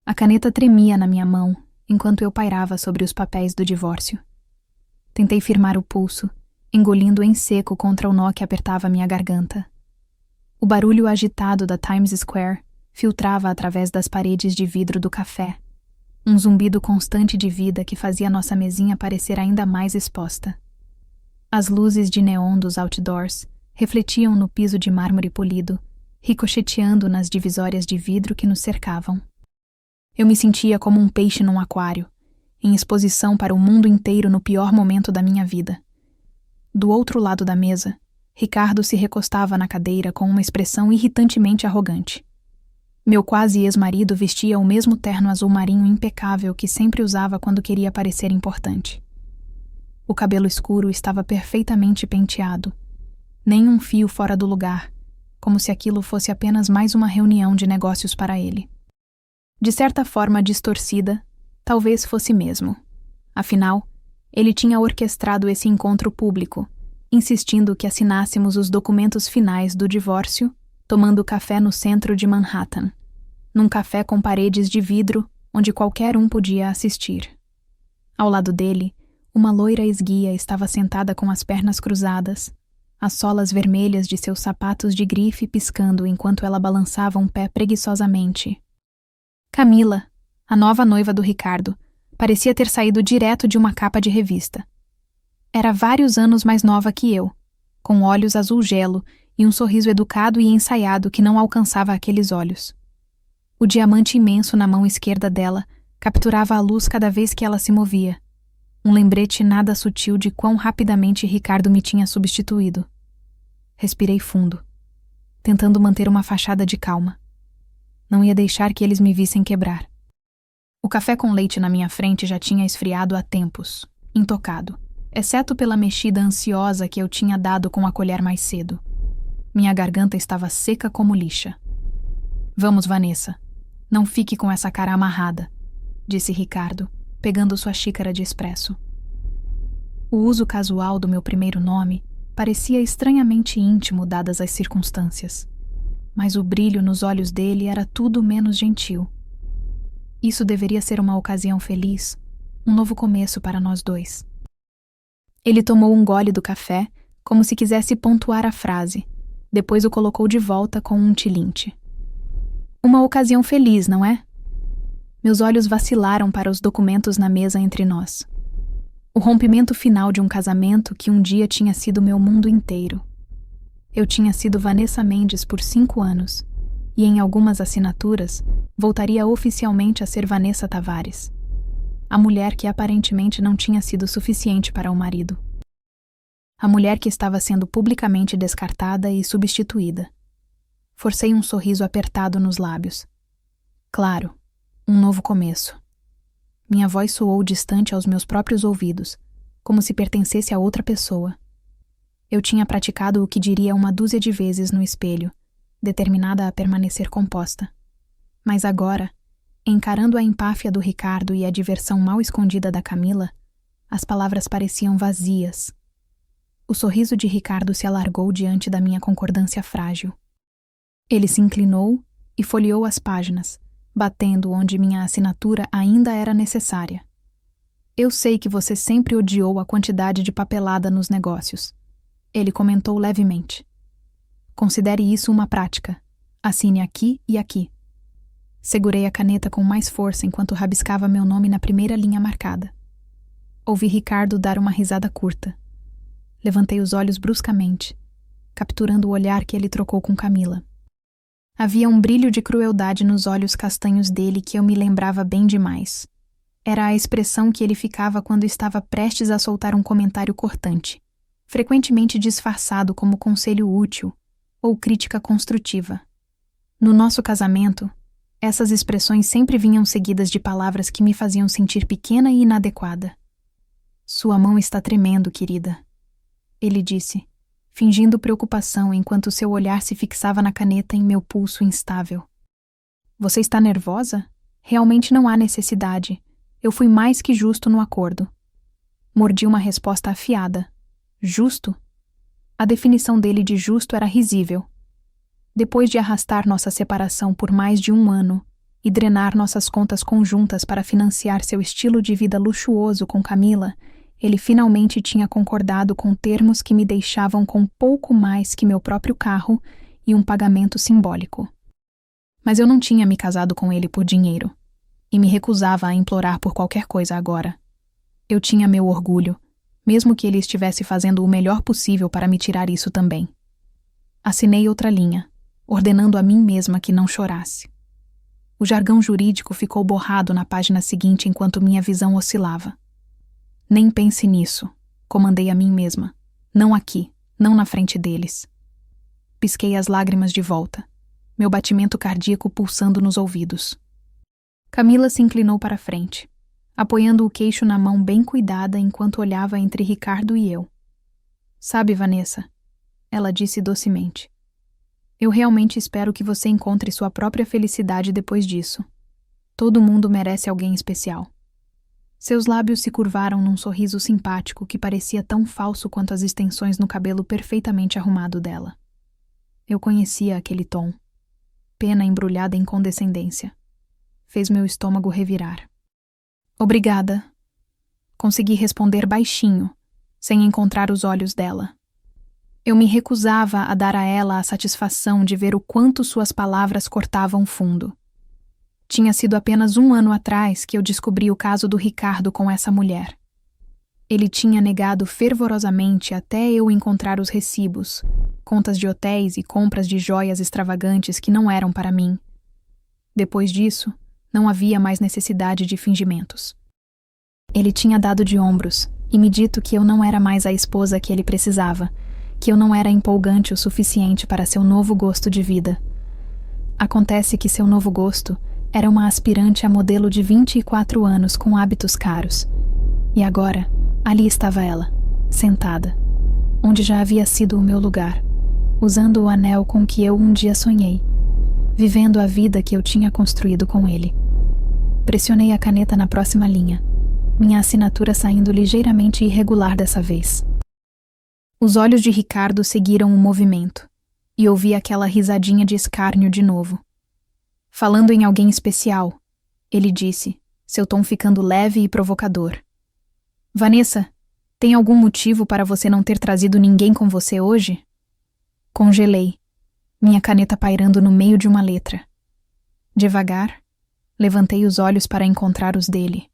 A caneta tremia na minha mão enquanto eu pairava sobre os papéis do divórcio. Tentei firmar o pulso, engolindo em seco contra o nó que apertava minha garganta. O barulho agitado da Times Square filtrava através das paredes de vidro do café, um zumbido constante de vida que fazia nossa mesinha parecer ainda mais exposta. As luzes de neon dos outdoors refletiam no piso de mármore polido, ricocheteando nas divisórias de vidro que nos cercavam. Eu me sentia como um peixe num aquário, em exposição para o mundo inteiro no pior momento da minha vida. Do outro lado da mesa, Ricardo se recostava na cadeira com uma expressão irritantemente arrogante. Meu quase ex-marido vestia o mesmo terno azul marinho impecável que sempre usava quando queria parecer importante. O cabelo escuro estava perfeitamente penteado, nem um fio fora do lugar, como se aquilo fosse apenas mais uma reunião de negócios para ele. De certa forma distorcida, talvez fosse mesmo. Afinal, ele tinha orquestrado esse encontro público, insistindo que assinássemos os documentos finais do divórcio, tomando café no centro de Manhattan, num café com paredes de vidro onde qualquer um podia assistir. Ao lado dele, uma loira esguia estava sentada com as pernas cruzadas, as solas vermelhas de seus sapatos de grife piscando enquanto ela balançava um pé preguiçosamente. Camila, a nova noiva do Ricardo, parecia ter saído direto de uma capa de revista. Era vários anos mais nova que eu, com olhos azul gelo e um sorriso educado e ensaiado que não alcançava aqueles olhos. O diamante imenso na mão esquerda dela capturava a luz cada vez que ela se movia, um lembrete nada sutil de quão rapidamente Ricardo me tinha substituído. Respirei fundo, tentando manter uma fachada de calma. Não ia deixar que eles me vissem quebrar. O café com leite na minha frente já tinha esfriado há tempos, intocado, exceto pela mexida ansiosa que eu tinha dado com a colher mais cedo. Minha garganta estava seca como lixa. Vamos, Vanessa. Não fique com essa cara amarrada, disse Ricardo, pegando sua xícara de expresso. O uso casual do meu primeiro nome parecia estranhamente íntimo dadas as circunstâncias, mas o brilho nos olhos dele era tudo menos gentil. Isso deveria ser uma ocasião feliz, um novo começo para nós dois. Ele tomou um gole do café, como se quisesse pontuar a frase, depois o colocou de volta com um tilinte. Uma ocasião feliz, não é? Meus olhos vacilaram para os documentos na mesa entre nós. O rompimento final de um casamento que um dia tinha sido meu mundo inteiro. Eu tinha sido Vanessa Mendes por 5 anos, e em algumas assinaturas, voltaria oficialmente a ser Vanessa Tavares, a mulher que aparentemente não tinha sido suficiente para o marido. A mulher que estava sendo publicamente descartada e substituída. Forcei um sorriso apertado nos lábios. Claro, um novo começo. Minha voz soou distante aos meus próprios ouvidos, como se pertencesse a outra pessoa. Eu tinha praticado o que diria 1 dúzia de vezes no espelho, determinada a permanecer composta. Mas agora, encarando a empáfia do Ricardo e a diversão mal escondida da Camila, as palavras pareciam vazias. O sorriso de Ricardo se alargou diante da minha concordância frágil. Ele se inclinou e folheou as páginas, batendo onde minha assinatura ainda era necessária. Eu sei que você sempre odiou a quantidade de papelada nos negócios. Ele comentou levemente. Considere isso uma prática. Assine aqui e aqui. Segurei a caneta com mais força enquanto rabiscava meu nome na primeira linha marcada. Ouvi Ricardo dar uma risada curta. Levantei os olhos bruscamente, capturando o olhar que ele trocou com Camila. Havia um brilho de crueldade nos olhos castanhos dele que eu me lembrava bem demais. Era a expressão que ele ficava quando estava prestes a soltar um comentário cortante, frequentemente disfarçado como conselho útil ou crítica construtiva. No nosso casamento, essas expressões sempre vinham seguidas de palavras que me faziam sentir pequena e inadequada. Sua mão está tremendo, querida, ele disse, fingindo preocupação enquanto seu olhar se fixava na caneta em meu pulso instável. Você está nervosa? Realmente não há necessidade. Eu fui mais que justo no acordo. Mordi uma resposta afiada. Justo? A definição dele de justo era risível. Depois de arrastar nossa separação por mais de 1 ano e drenar nossas contas conjuntas para financiar seu estilo de vida luxuoso com Camila, ele finalmente tinha concordado com termos que me deixavam com pouco mais que meu próprio carro e um pagamento simbólico. Mas eu não tinha me casado com ele por dinheiro, e me recusava a implorar por qualquer coisa agora. Eu tinha meu orgulho, mesmo que ele estivesse fazendo o melhor possível para me tirar isso também. Assinei outra linha, ordenando a mim mesma que não chorasse. O jargão jurídico ficou borrado na página seguinte enquanto minha visão oscilava. Nem pense nisso, comandei a mim mesma. Não aqui, não na frente deles. Pisquei as lágrimas de volta, meu batimento cardíaco pulsando nos ouvidos. Camila se inclinou para a frente, apoiando o queixo na mão bem cuidada enquanto olhava entre Ricardo e eu. Sabe, Vanessa, ela disse docemente, eu realmente espero que você encontre sua própria felicidade depois disso. Todo mundo merece alguém especial. Seus lábios se curvaram num sorriso simpático que parecia tão falso quanto as extensões no cabelo perfeitamente arrumado dela. Eu conhecia aquele tom. Pena embrulhada em condescendência. Fez meu estômago revirar. Obrigada. Consegui responder baixinho, sem encontrar os olhos dela. Eu me recusava a dar a ela a satisfação de ver o quanto suas palavras cortavam fundo. Tinha sido apenas 1 ano atrás que eu descobri o caso do Ricardo com essa mulher. Ele tinha negado fervorosamente até eu encontrar os recibos, contas de hotéis e compras de joias extravagantes que não eram para mim. Depois disso, não havia mais necessidade de fingimentos. Ele tinha dado de ombros e me dito que eu não era mais a esposa que ele precisava, que eu não era empolgante o suficiente para seu novo gosto de vida. Acontece que seu novo gosto era uma aspirante a modelo de 24 anos com hábitos caros. E agora, ali estava ela, sentada, onde já havia sido o meu lugar, usando o anel com que eu um dia sonhei, vivendo a vida que eu tinha construído com ele. Pressionei a caneta na próxima linha, minha assinatura saindo ligeiramente irregular dessa vez. Os olhos de Ricardo seguiram o movimento, e ouvi aquela risadinha de escárnio de novo. Falando em alguém especial, ele disse, seu tom ficando leve e provocador. Vanessa, tem algum motivo para você não ter trazido ninguém com você hoje? Congelei, minha caneta pairando no meio de uma letra. Devagar, levantei os olhos para encontrar os dele.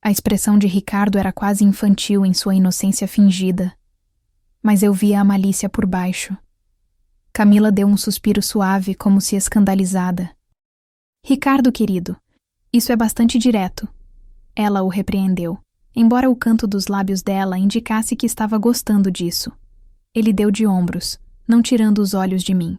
A expressão de Ricardo era quase infantil em sua inocência fingida, mas eu via a malícia por baixo. Camila deu um suspiro suave, como se escandalizada. Ricardo, querido, isso é bastante direto. Ela o repreendeu, embora o canto dos lábios dela indicasse que estava gostando disso. Ele deu de ombros, não tirando os olhos de mim.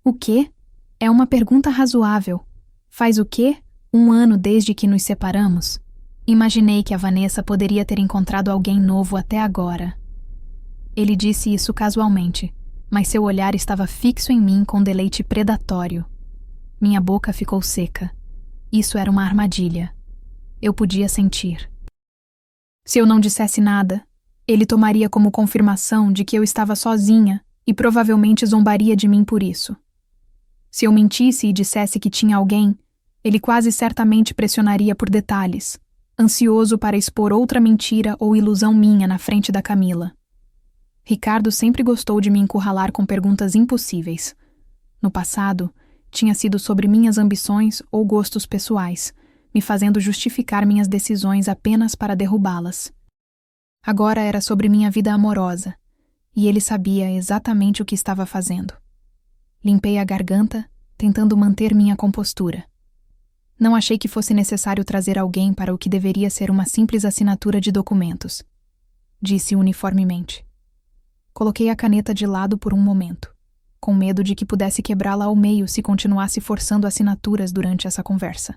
O quê? É uma pergunta razoável. Faz o quê? 1 ano desde que nos separamos? Imaginei que a Vanessa poderia ter encontrado alguém novo até agora. Ele disse isso casualmente, mas seu olhar estava fixo em mim com deleite predatório. Minha boca ficou seca. Isso era uma armadilha. Eu podia sentir. Se eu não dissesse nada, ele tomaria como confirmação de que eu estava sozinha e provavelmente zombaria de mim por isso. Se eu mentisse e dissesse que tinha alguém, ele quase certamente pressionaria por detalhes, ansioso para expor outra mentira ou ilusão minha na frente da Camila. Ricardo sempre gostou de me encurralar com perguntas impossíveis. No passado, tinha sido sobre minhas ambições ou gostos pessoais, me fazendo justificar minhas decisões apenas para derrubá-las. Agora era sobre minha vida amorosa, e ele sabia exatamente o que estava fazendo. Limpei a garganta, tentando manter minha compostura. Não achei que fosse necessário trazer alguém para o que deveria ser uma simples assinatura de documentos, disse uniformemente. Coloquei a caneta de lado por um momento, com medo de que pudesse quebrá-la ao meio se continuasse forçando assinaturas durante essa conversa.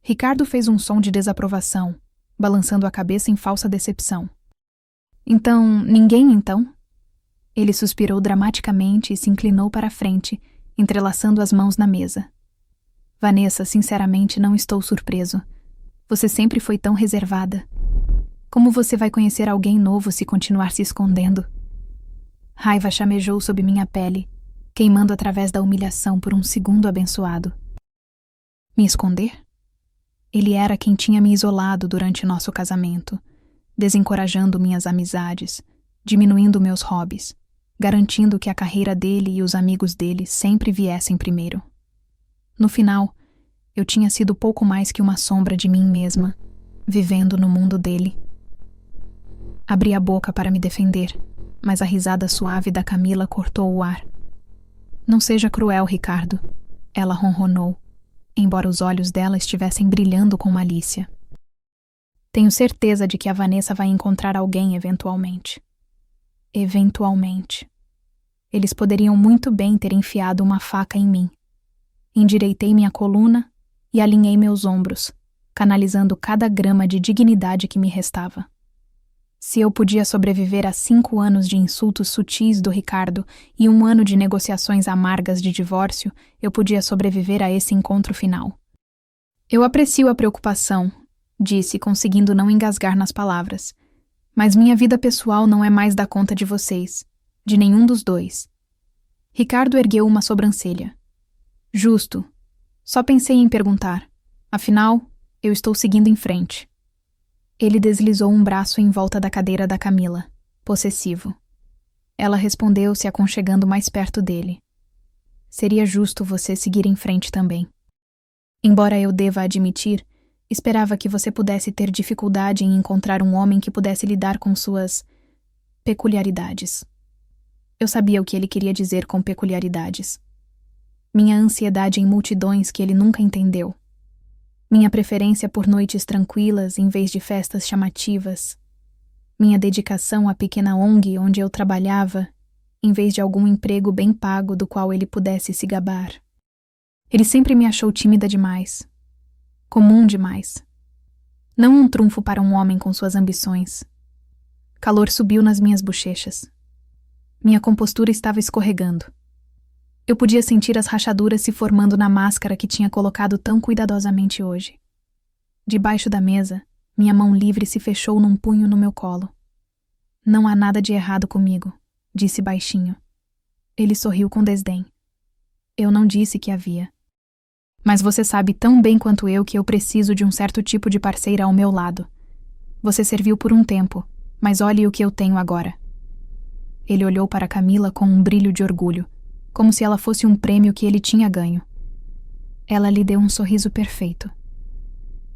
Ricardo fez um som de desaprovação, balançando a cabeça em falsa decepção. Então, ninguém então? Ele suspirou dramaticamente e se inclinou para a frente, entrelaçando as mãos na mesa. Vanessa, sinceramente, não estou surpreso. Você sempre foi tão reservada. Como você vai conhecer alguém novo se continuar se escondendo? Raiva chamejou sob minha pele, queimando através da humilhação por um segundo abençoado. Me esconder? Ele era quem tinha me isolado durante nosso casamento, desencorajando minhas amizades, diminuindo meus hobbies, garantindo que a carreira dele e os amigos dele sempre viessem primeiro. No final, eu tinha sido pouco mais que uma sombra de mim mesma, vivendo no mundo dele. Abri a boca para me defender, mas a risada suave da Camila cortou o ar. Não seja cruel, Ricardo, ela ronronou, embora os olhos dela estivessem brilhando com malícia. Tenho certeza de que a Vanessa vai encontrar alguém eventualmente. Eventualmente. Eles poderiam muito bem ter enfiado uma faca em mim. Endireitei minha coluna e alinhei meus ombros, canalizando cada grama de dignidade que me restava. Se eu podia sobreviver a 5 anos de insultos sutis do Ricardo e 1 ano de negociações amargas de divórcio, eu podia sobreviver a esse encontro final. Eu aprecio a preocupação, disse, conseguindo não engasgar nas palavras. Mas minha vida pessoal não é mais da conta de vocês, de nenhum dos dois. Ricardo ergueu uma sobrancelha. Justo. Só pensei em perguntar. Afinal, eu estou seguindo em frente. Ele deslizou um braço em volta da cadeira da Camila, possessivo. Ela respondeu, se aconchegando mais perto dele. Seria justo você seguir em frente também. Embora eu deva admitir, esperava que você pudesse ter dificuldade em encontrar um homem que pudesse lidar com suas peculiaridades. Eu sabia o que ele queria dizer com peculiaridades. Minha ansiedade em multidões que ele nunca entendeu. Minha preferência por noites tranquilas em vez de festas chamativas. Minha dedicação à pequena ONG onde eu trabalhava, em vez de algum emprego bem pago do qual ele pudesse se gabar. Ele sempre me achou tímida demais. Comum demais. Não um trunfo para um homem com suas ambições. Calor subiu nas minhas bochechas. Minha compostura estava escorregando. Eu podia sentir as rachaduras se formando na máscara que tinha colocado tão cuidadosamente hoje. Debaixo da mesa, minha mão livre se fechou num punho no meu colo. Não há nada de errado comigo, disse baixinho. Ele sorriu com desdém. Eu não disse que havia. Mas você sabe tão bem quanto eu que eu preciso de um certo tipo de parceira ao meu lado. Você serviu por um tempo, mas olhe o que eu tenho agora. Ele olhou para Camila com um brilho de orgulho, como se ela fosse um prêmio que ele tinha ganho. Ela lhe deu um sorriso perfeito.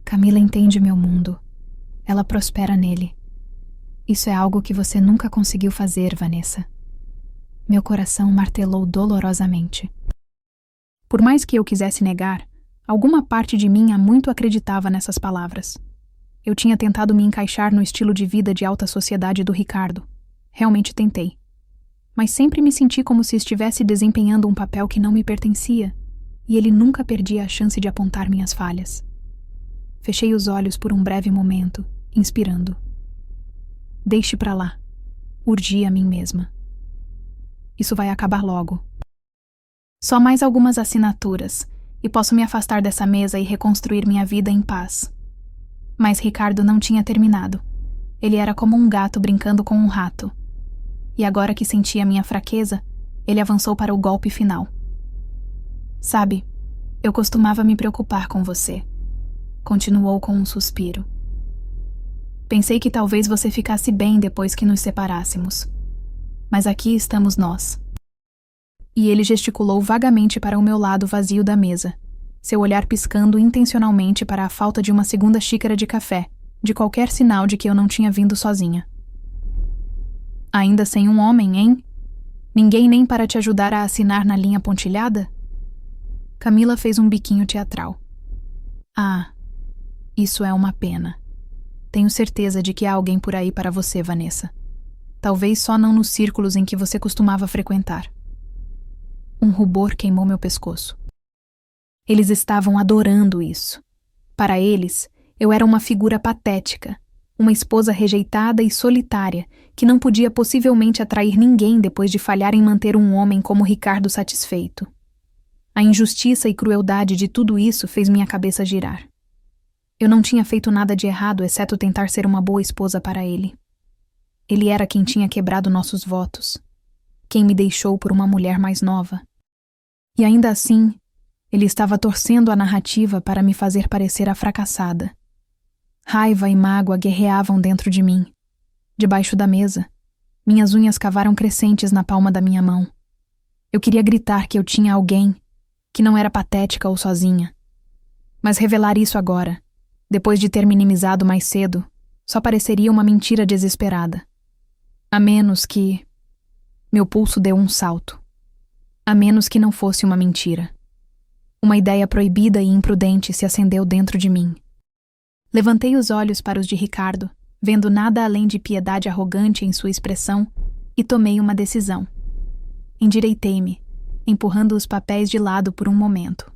Camila entende meu mundo. Ela prospera nele. Isso é algo que você nunca conseguiu fazer, Vanessa. Meu coração martelou dolorosamente. Por mais que eu quisesse negar, alguma parte de mim há muito acreditava nessas palavras. Eu tinha tentado me encaixar no estilo de vida de alta sociedade do Ricardo. Realmente tentei. Mas sempre me senti como se estivesse desempenhando um papel que não me pertencia, e ele nunca perdia a chance de apontar minhas falhas. Fechei os olhos por um breve momento, inspirando. Deixe pra lá. Urgi a mim mesma. Isso vai acabar logo. Só mais algumas assinaturas, e posso me afastar dessa mesa e reconstruir minha vida em paz. Mas Ricardo não tinha terminado. Ele era como um gato brincando com um rato. E agora que sentia minha fraqueza, ele avançou para o golpe final. Sabe, eu costumava me preocupar com você. Continuou com um suspiro. Pensei que talvez você ficasse bem depois que nos separássemos. Mas aqui estamos nós. E ele gesticulou vagamente para o meu lado vazio da mesa, seu olhar piscando intencionalmente para a falta de uma segunda xícara de café, de qualquer sinal de que eu não tinha vindo sozinha. Ainda sem um homem, hein? Ninguém nem para te ajudar a assinar na linha pontilhada? Camila fez um biquinho teatral. Ah, isso é uma pena. Tenho certeza de que há alguém por aí para você, Vanessa. Talvez só não nos círculos em que você costumava frequentar. Um rubor queimou meu pescoço. Eles estavam adorando isso. Para eles, eu era uma figura patética, uma esposa rejeitada e solitária, que não podia possivelmente atrair ninguém depois de falhar em manter um homem como Ricardo satisfeito. A injustiça e crueldade de tudo isso fez minha cabeça girar. Eu não tinha feito nada de errado, exceto tentar ser uma boa esposa para ele. Ele era quem tinha quebrado nossos votos, quem me deixou por uma mulher mais nova. E ainda assim, Ele estava torcendo a narrativa para me fazer parecer a fracassada. Raiva e mágoa guerreavam dentro de mim. Debaixo da mesa, minhas unhas cavaram crescentes na palma da minha mão. Eu queria gritar que eu tinha alguém, que não era patética ou sozinha. Mas revelar isso agora, depois de ter minimizado mais cedo, só pareceria uma mentira desesperada. A menos que... Meu pulso deu um salto. A menos que não fosse uma mentira. Uma ideia proibida e imprudente se acendeu dentro de mim. Levantei os olhos para os de Ricardo, vendo nada além de piedade arrogante em sua expressão, e tomei uma decisão. Endireitei-me, empurrando os papéis de lado por um momento.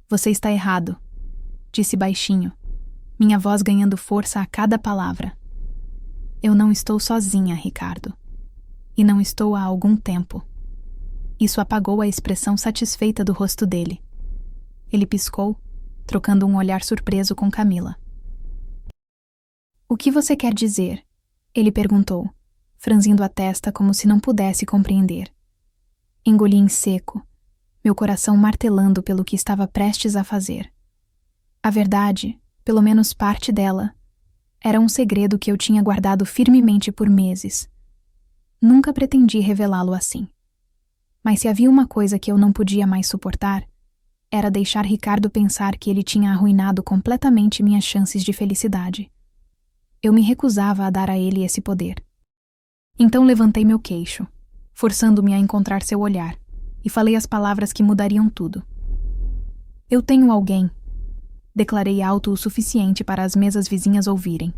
Você está errado, disse baixinho, minha voz ganhando força a cada palavra. Eu não estou sozinha, Ricardo. E não estou há algum tempo. Isso apagou a expressão satisfeita do rosto dele. Ele piscou, trocando um olhar surpreso com Camila. O que você quer dizer? Ele perguntou, franzindo a testa como se não pudesse compreender. Engoli em seco, meu coração martelando pelo que estava prestes a fazer. A verdade, pelo menos parte dela, era um segredo que eu tinha guardado firmemente por meses. Nunca pretendi revelá-lo assim. Mas se havia uma coisa que eu não podia mais suportar, era deixar Ricardo pensar que ele tinha arruinado completamente minhas chances de felicidade. Eu me recusava a dar a ele esse poder. Então levantei meu queixo, forçando-me a encontrar seu olhar, e falei as palavras que mudariam tudo. Eu tenho alguém, declarei alto o suficiente para as mesas vizinhas ouvirem.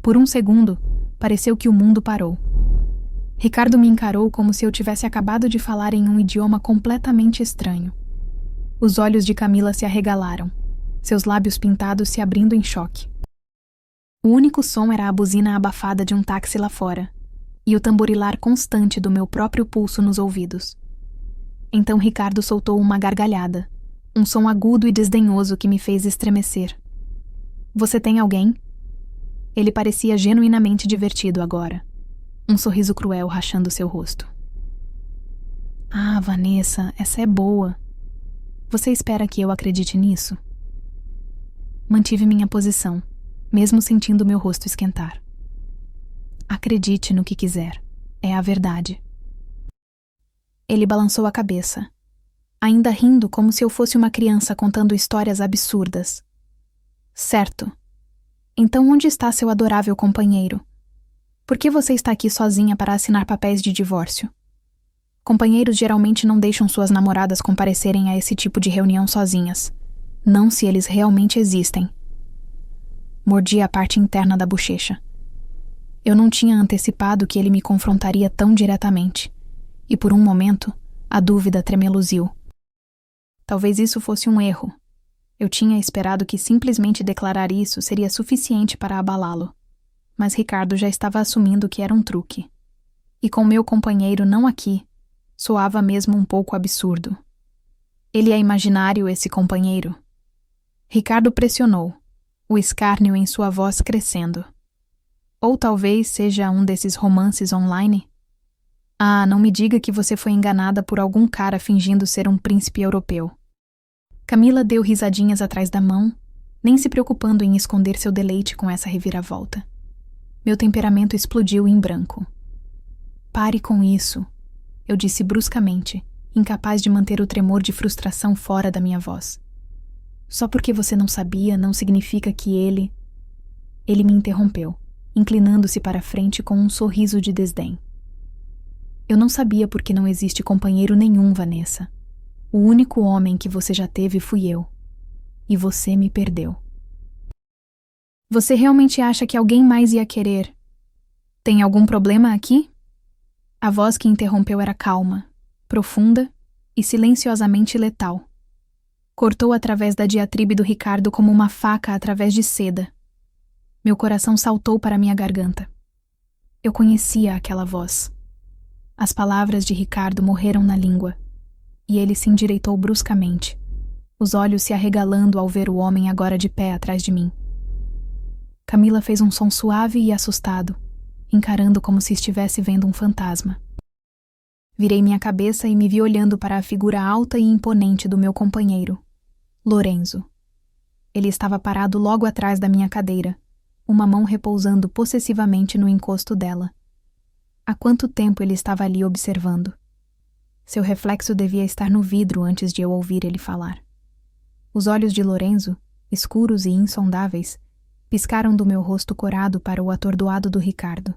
Por um segundo, pareceu que o mundo parou. Ricardo me encarou como se eu tivesse acabado de falar em um idioma completamente estranho. Os olhos de Camila se arregalaram, seus lábios pintados se abrindo em choque. O único som era a buzina abafada de um táxi lá fora, e o tamborilar constante do meu próprio pulso nos ouvidos. Então Ricardo soltou uma gargalhada, um som agudo e desdenhoso que me fez estremecer. Você tem alguém? Ele parecia genuinamente divertido agora, um sorriso cruel rachando seu rosto. Ah, Vanessa, essa é boa. Você espera que eu acredite nisso? Mantive minha posição, mesmo sentindo meu rosto esquentar. Acredite no que quiser. É a verdade. Ele balançou a cabeça, ainda rindo como se eu fosse uma criança contando histórias absurdas. Certo. Então onde está seu adorável companheiro? Por que você está aqui sozinha para assinar papéis de divórcio? Companheiros geralmente não deixam suas namoradas comparecerem a esse tipo de reunião sozinhas, não se eles realmente existem. Mordi a parte interna da bochecha. Eu não tinha antecipado que ele me confrontaria tão diretamente, e por um momento, a dúvida tremeluziu. Talvez isso fosse um erro. Eu tinha esperado que simplesmente declarar isso seria suficiente para abalá-lo, mas Ricardo já estava assumindo que era um truque. E com meu companheiro não aqui, soava mesmo um pouco absurdo. Ele é imaginário, esse companheiro? Ricardo pressionou, o escárnio em sua voz crescendo. Ou talvez seja um desses romances online? Ah, não me diga que você foi enganada por algum cara fingindo ser um príncipe europeu. Camila deu risadinhas atrás da mão, nem se preocupando em esconder seu deleite com essa reviravolta. Meu temperamento explodiu em branco. Pare com isso, eu disse bruscamente, incapaz de manter o tremor de frustração fora da minha voz. Só porque você não sabia não significa que ele... Ele me interrompeu, inclinando-se para a frente com um sorriso de desdém. Eu não sabia porque não existe companheiro nenhum, Vanessa. O único homem que você já teve fui eu. E você me perdeu. Você realmente acha que alguém mais ia querer? Tem algum problema aqui? A voz que interrompeu era calma, profunda e silenciosamente letal. Cortou através da diatribe do Ricardo como uma faca através de seda. Meu coração saltou para minha garganta. Eu conhecia aquela voz. As palavras de Ricardo morreram na língua, e ele se endireitou bruscamente, os olhos se arregalando ao ver o homem agora de pé atrás de mim. Camila fez um som suave e assustado, encarando como se estivesse vendo um fantasma. Virei minha cabeça e me vi olhando para a figura alta e imponente do meu companheiro, Lorenzo. Ele estava parado logo atrás da minha cadeira, uma mão repousando possessivamente no encosto dela. Há quanto tempo ele estava ali observando? Seu reflexo devia estar no vidro antes de eu ouvir ele falar. Os olhos de Lorenzo, escuros e insondáveis, piscaram do meu rosto corado para o atordoado do Ricardo.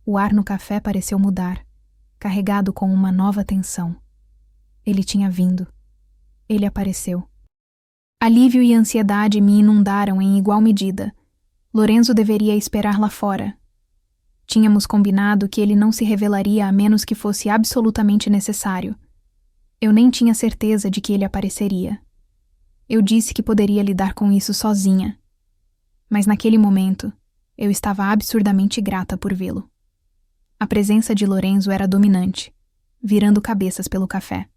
O ar no café pareceu mudar, carregado com uma nova tensão. Ele tinha vindo. Ele apareceu. Alívio e ansiedade me inundaram em igual medida. Lorenzo deveria esperar lá fora. Tínhamos combinado que ele não se revelaria a menos que fosse absolutamente necessário. Eu nem tinha certeza de que ele apareceria. Eu disse que poderia lidar com isso sozinha. Mas naquele momento, eu estava absurdamente grata por vê-lo. A presença de Lorenzo era dominante, virando cabeças pelo café.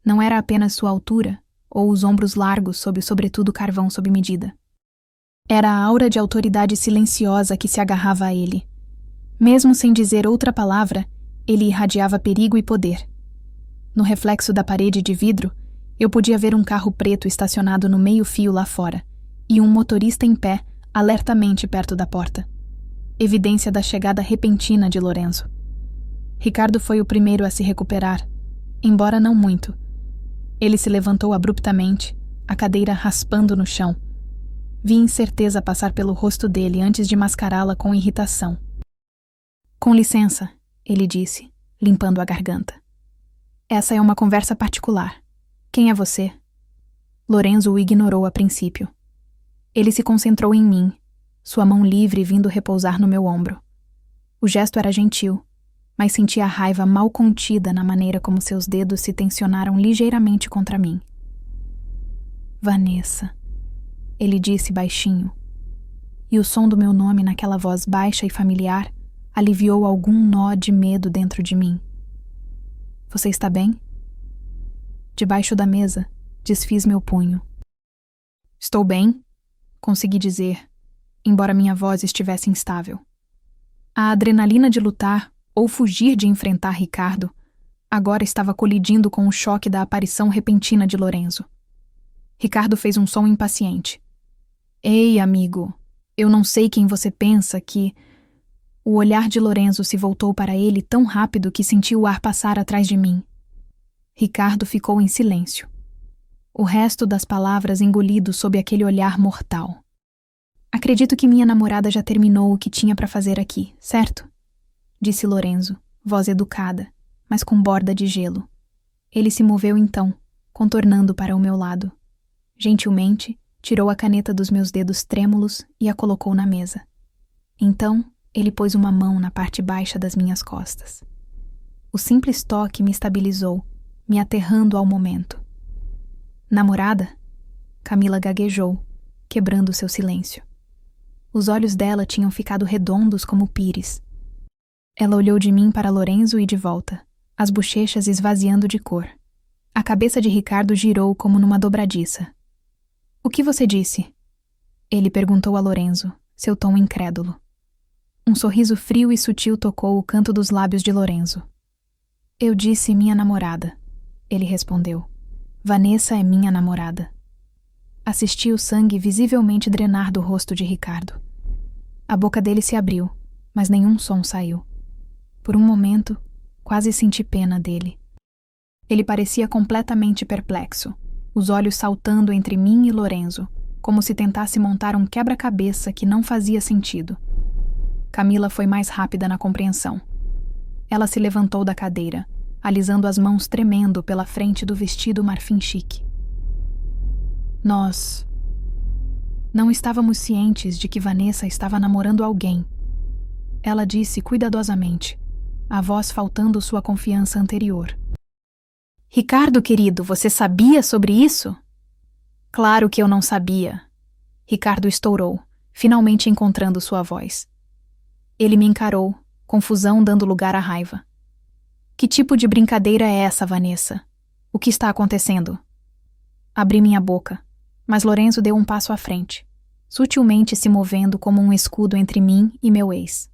Não era apenas sua altura ou os ombros largos sob o sobretudo carvão sob medida. Era a aura de autoridade silenciosa que se agarrava a ele. Mesmo sem dizer outra palavra, ele irradiava perigo e poder. No reflexo da parede de vidro, eu podia ver um carro preto estacionado no meio-fio lá fora e um motorista em pé, alertamente perto da porta. Evidência da chegada repentina de Lorenzo. Ricardo foi o primeiro a se recuperar, embora não muito. Ele se levantou abruptamente, a cadeira raspando no chão. Vi incerteza passar pelo rosto dele antes de mascará-la com irritação. Com licença, ele disse, limpando a garganta. Essa é uma conversa particular. Quem é você? Lorenzo o ignorou a princípio. Ele se concentrou em mim, sua mão livre vindo repousar no meu ombro. O gesto era gentil, mas senti a raiva mal contida na maneira como seus dedos se tensionaram ligeiramente contra mim. Vanessa, ele disse baixinho, e o som do meu nome naquela voz baixa e familiar aliviou algum nó de medo dentro de mim. Você está bem? Debaixo da mesa, desfiz meu punho. Estou bem, consegui dizer, embora minha voz estivesse instável. A adrenalina de lutar ou fugir de enfrentar Ricardo agora estava colidindo com o choque da aparição repentina de Lorenzo. Ricardo fez um som impaciente. Ei, amigo, eu não sei quem você pensa que... O olhar de Lorenzo se voltou para ele tão rápido que senti o ar passar atrás de mim. Ricardo ficou em silêncio. O resto das palavras engolido sob aquele olhar mortal. Acredito que minha namorada já terminou o que tinha para fazer aqui, certo? Disse Lorenzo, voz educada, mas com borda de gelo. Ele se moveu então, contornando para o meu lado. Gentilmente, tirou a caneta dos meus dedos trêmulos e a colocou na mesa. Então, ele pôs uma mão na parte baixa das minhas costas. O simples toque me estabilizou, me aterrando ao momento. Namorada? Camila gaguejou, quebrando seu silêncio. Os olhos dela tinham ficado redondos como pires. Ela olhou de mim para Lorenzo e de volta, as bochechas esvaziando de cor. A cabeça de Ricardo girou como numa dobradiça. O que você disse? Ele perguntou a Lorenzo, seu tom incrédulo. Um sorriso frio e sutil tocou o canto dos lábios de Lorenzo. Eu disse minha namorada, ele respondeu. Vanessa é minha namorada. Assisti o sangue visivelmente drenar do rosto de Ricardo. A boca dele se abriu, mas nenhum som saiu. Por um momento, quase senti pena dele. Ele parecia completamente perplexo, os olhos saltando entre mim e Lorenzo, como se tentasse montar um quebra-cabeça que não fazia sentido. Camila foi mais rápida na compreensão. Ela se levantou da cadeira, alisando as mãos tremendo pela frente do vestido marfim chique. Nós não estávamos cientes de que Vanessa estava namorando alguém. Ela disse cuidadosamente, a voz faltando sua confiança anterior. Ricardo, querido, você sabia sobre isso? Claro que eu não sabia. Ricardo estourou, finalmente encontrando sua voz. Ele me encarou, confusão dando lugar à raiva. Que tipo de brincadeira é essa, Vanessa? O que está acontecendo? Abri minha boca, mas Lorenzo deu um passo à frente, sutilmente se movendo como um escudo entre mim e meu ex.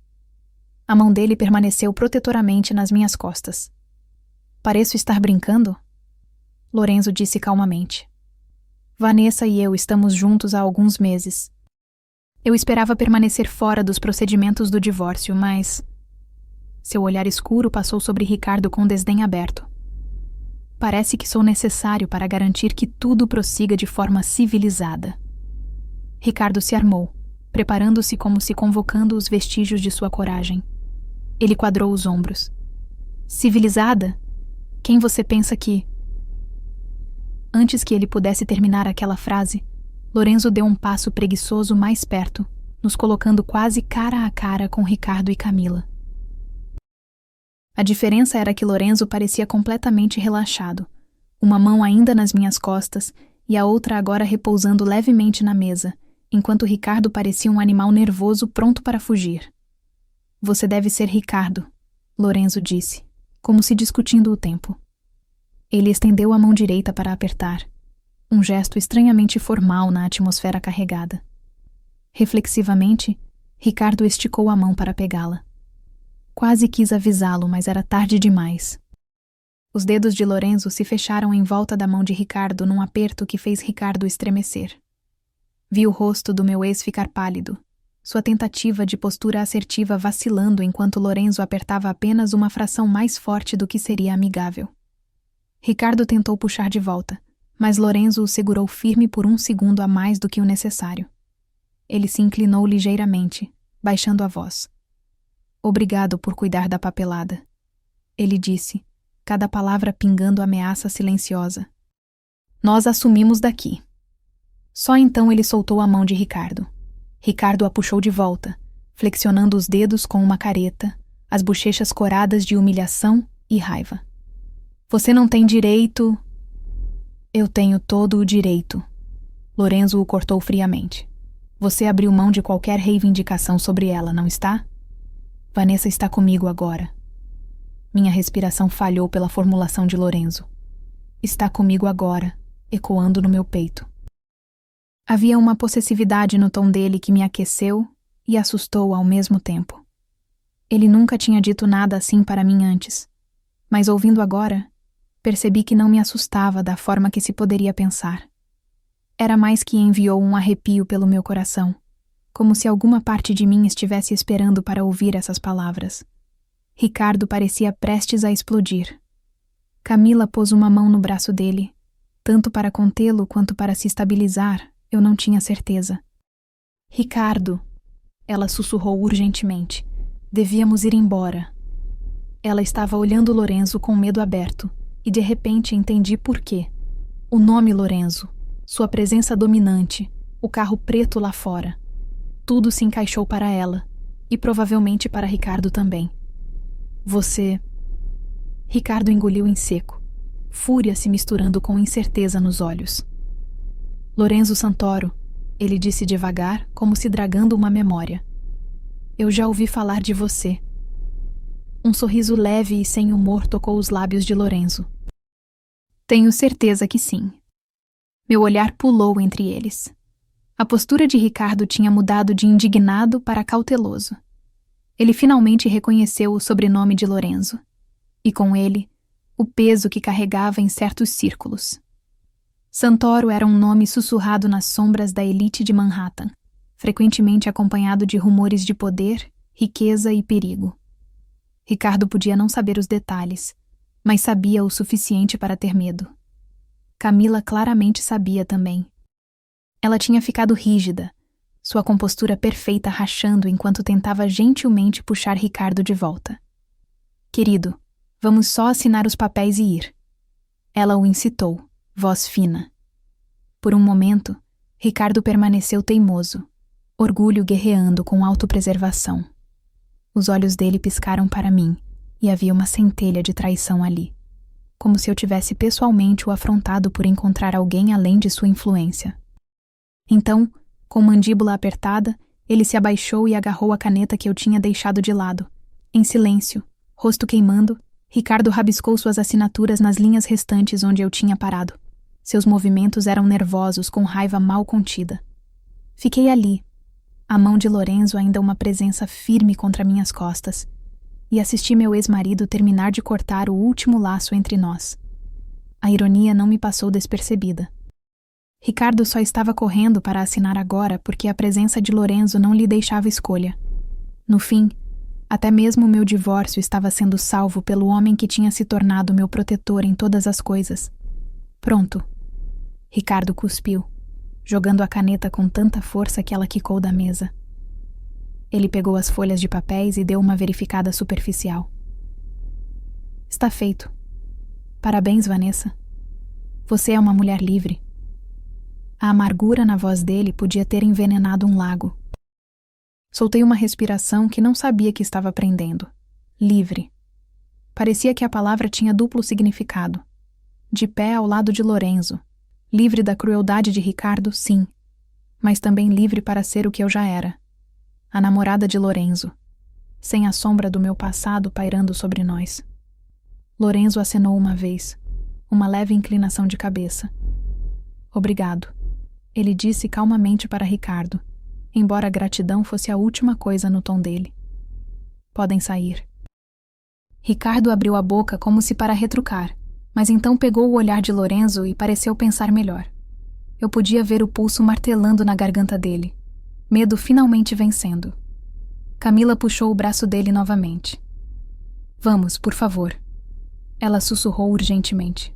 A mão dele permaneceu protetoramente nas minhas costas, Pareço estar brincando? Lorenzo disse calmamente. Vanessa e eu estamos juntos há alguns meses. Eu esperava permanecer fora dos procedimentos do divórcio, mas... Seu olhar escuro passou sobre Ricardo com desdém aberto. Parece que sou necessário para garantir que tudo prossiga de forma civilizada. Ricardo se armou, preparando-se como se convocando os vestígios de sua coragem. Ele quadrou os ombros. Civilizada? Quem você pensa que... Antes que ele pudesse terminar aquela frase, Lorenzo deu um passo preguiçoso mais perto, nos colocando quase cara a cara com Ricardo e Camila. A diferença era que Lorenzo parecia completamente relaxado, uma mão ainda nas minhas costas e a outra agora repousando levemente na mesa, enquanto Ricardo parecia um animal nervoso pronto para fugir. Você deve ser Ricardo, Lorenzo disse, como se discutindo o tempo. Ele estendeu a mão direita para apertar, um gesto estranhamente formal na atmosfera carregada. Reflexivamente, Ricardo esticou a mão para pegá-la. Quase quis avisá-lo, mas era tarde demais. Os dedos de Lorenzo se fecharam em volta da mão de Ricardo num aperto que fez Ricardo estremecer. Vi o rosto do meu ex ficar pálido, sua tentativa de postura assertiva vacilando enquanto Lorenzo apertava apenas uma fração mais forte do que seria amigável. Ricardo tentou puxar de volta, mas Lorenzo o segurou firme por um segundo a mais do que o necessário. Ele se inclinou ligeiramente, baixando a voz. Obrigado por cuidar da papelada, ele disse, cada palavra pingando ameaça silenciosa. Nós assumimos daqui. Só então ele soltou a mão de Ricardo. Ricardo a puxou de volta, flexionando os dedos com uma careta, as bochechas coradas de humilhação e raiva. Você não tem direito... Eu tenho todo o direito. Lorenzo o cortou friamente. Você abriu mão de qualquer reivindicação sobre ela, não está? Vanessa está comigo agora. Minha respiração falhou pela formulação de Lorenzo. Está comigo agora, ecoando no meu peito. Havia uma possessividade no tom dele que me aqueceu e assustou ao mesmo tempo. Ele nunca tinha dito nada assim para mim antes, mas ouvindo agora, percebi que não me assustava da forma que se poderia pensar. Era mais que enviou um arrepio pelo meu coração, como se alguma parte de mim estivesse esperando para ouvir essas palavras. Ricardo parecia prestes a explodir. Camila pôs uma mão no braço dele, tanto para contê-lo quanto para se estabilizar, eu não tinha certeza. Ricardo, ela sussurrou urgentemente, devíamos ir embora. Ela estava olhando Lorenzo com medo aberto, e de repente entendi por quê. O nome Lorenzo, sua presença dominante, o carro preto lá fora. Tudo se encaixou para ela, e provavelmente para Ricardo também. Você... Ricardo engoliu em seco, fúria se misturando com incerteza nos olhos. Lorenzo Santoro, ele disse devagar, como se dragando uma memória. Eu já ouvi falar de você. Um sorriso leve e sem humor tocou os lábios de Lorenzo. Tenho certeza que sim. Meu olhar pulou entre eles. A postura de Ricardo tinha mudado de indignado para cauteloso. Ele finalmente reconheceu o sobrenome de Lorenzo. E com ele, o peso que carregava em certos círculos. Santoro era um nome sussurrado nas sombras da elite de Manhattan, frequentemente acompanhado de rumores de poder, riqueza e perigo. Ricardo podia não saber os detalhes, mas sabia o suficiente para ter medo. Camila claramente sabia também. Ela tinha ficado rígida, sua compostura perfeita rachando enquanto tentava gentilmente puxar Ricardo de volta. Querido, vamos só assinar os papéis e ir. Ela o incitou, voz fina. Por um momento, Ricardo permaneceu teimoso, orgulho guerreando com autopreservação. Os olhos dele piscaram para mim, e havia uma centelha de traição ali, como se eu tivesse pessoalmente o afrontado por encontrar alguém além de sua influência. Então, com mandíbula apertada, ele se abaixou e agarrou a caneta que eu tinha deixado de lado. Em silêncio, rosto queimando, Ricardo rabiscou suas assinaturas nas linhas restantes onde eu tinha parado. Seus movimentos eram nervosos, com raiva mal contida. Fiquei ali, a mão de Lorenzo ainda uma presença firme contra minhas costas. e assisti meu ex-marido terminar de cortar o último laço entre nós. A ironia não me passou despercebida. Ricardo só estava correndo para assinar agora porque a presença de Lorenzo não lhe deixava escolha. No fim, até mesmo meu divórcio estava sendo salvo pelo homem que tinha se tornado meu protetor em todas as coisas. Pronto. Ricardo cuspiu, jogando a caneta com tanta força que ela quicou da mesa. Ele pegou as folhas de papéis e deu uma verificada superficial. Está feito. Parabéns, Vanessa. Você é uma mulher livre. A amargura na voz dele podia ter envenenado um lago. Soltei uma respiração que não sabia que estava prendendo. Livre. Parecia que a palavra tinha duplo significado. De pé ao lado de Lorenzo. Livre da crueldade de Ricardo, sim. Mas também livre para ser o que eu já era. A namorada de Lorenzo. Sem a sombra do meu passado pairando sobre nós. Lorenzo acenou uma vez. Uma leve inclinação de cabeça. Obrigado. Ele disse calmamente para Ricardo, embora a gratidão fosse a última coisa no tom dele. Podem sair. Ricardo abriu a boca como se para retrucar, mas então pegou o olhar de Lorenzo e pareceu pensar melhor. Eu podia ver o pulso martelando na garganta dele, medo finalmente vencendo. Camila puxou o braço dele novamente. Vamos, por favor. Ela sussurrou urgentemente.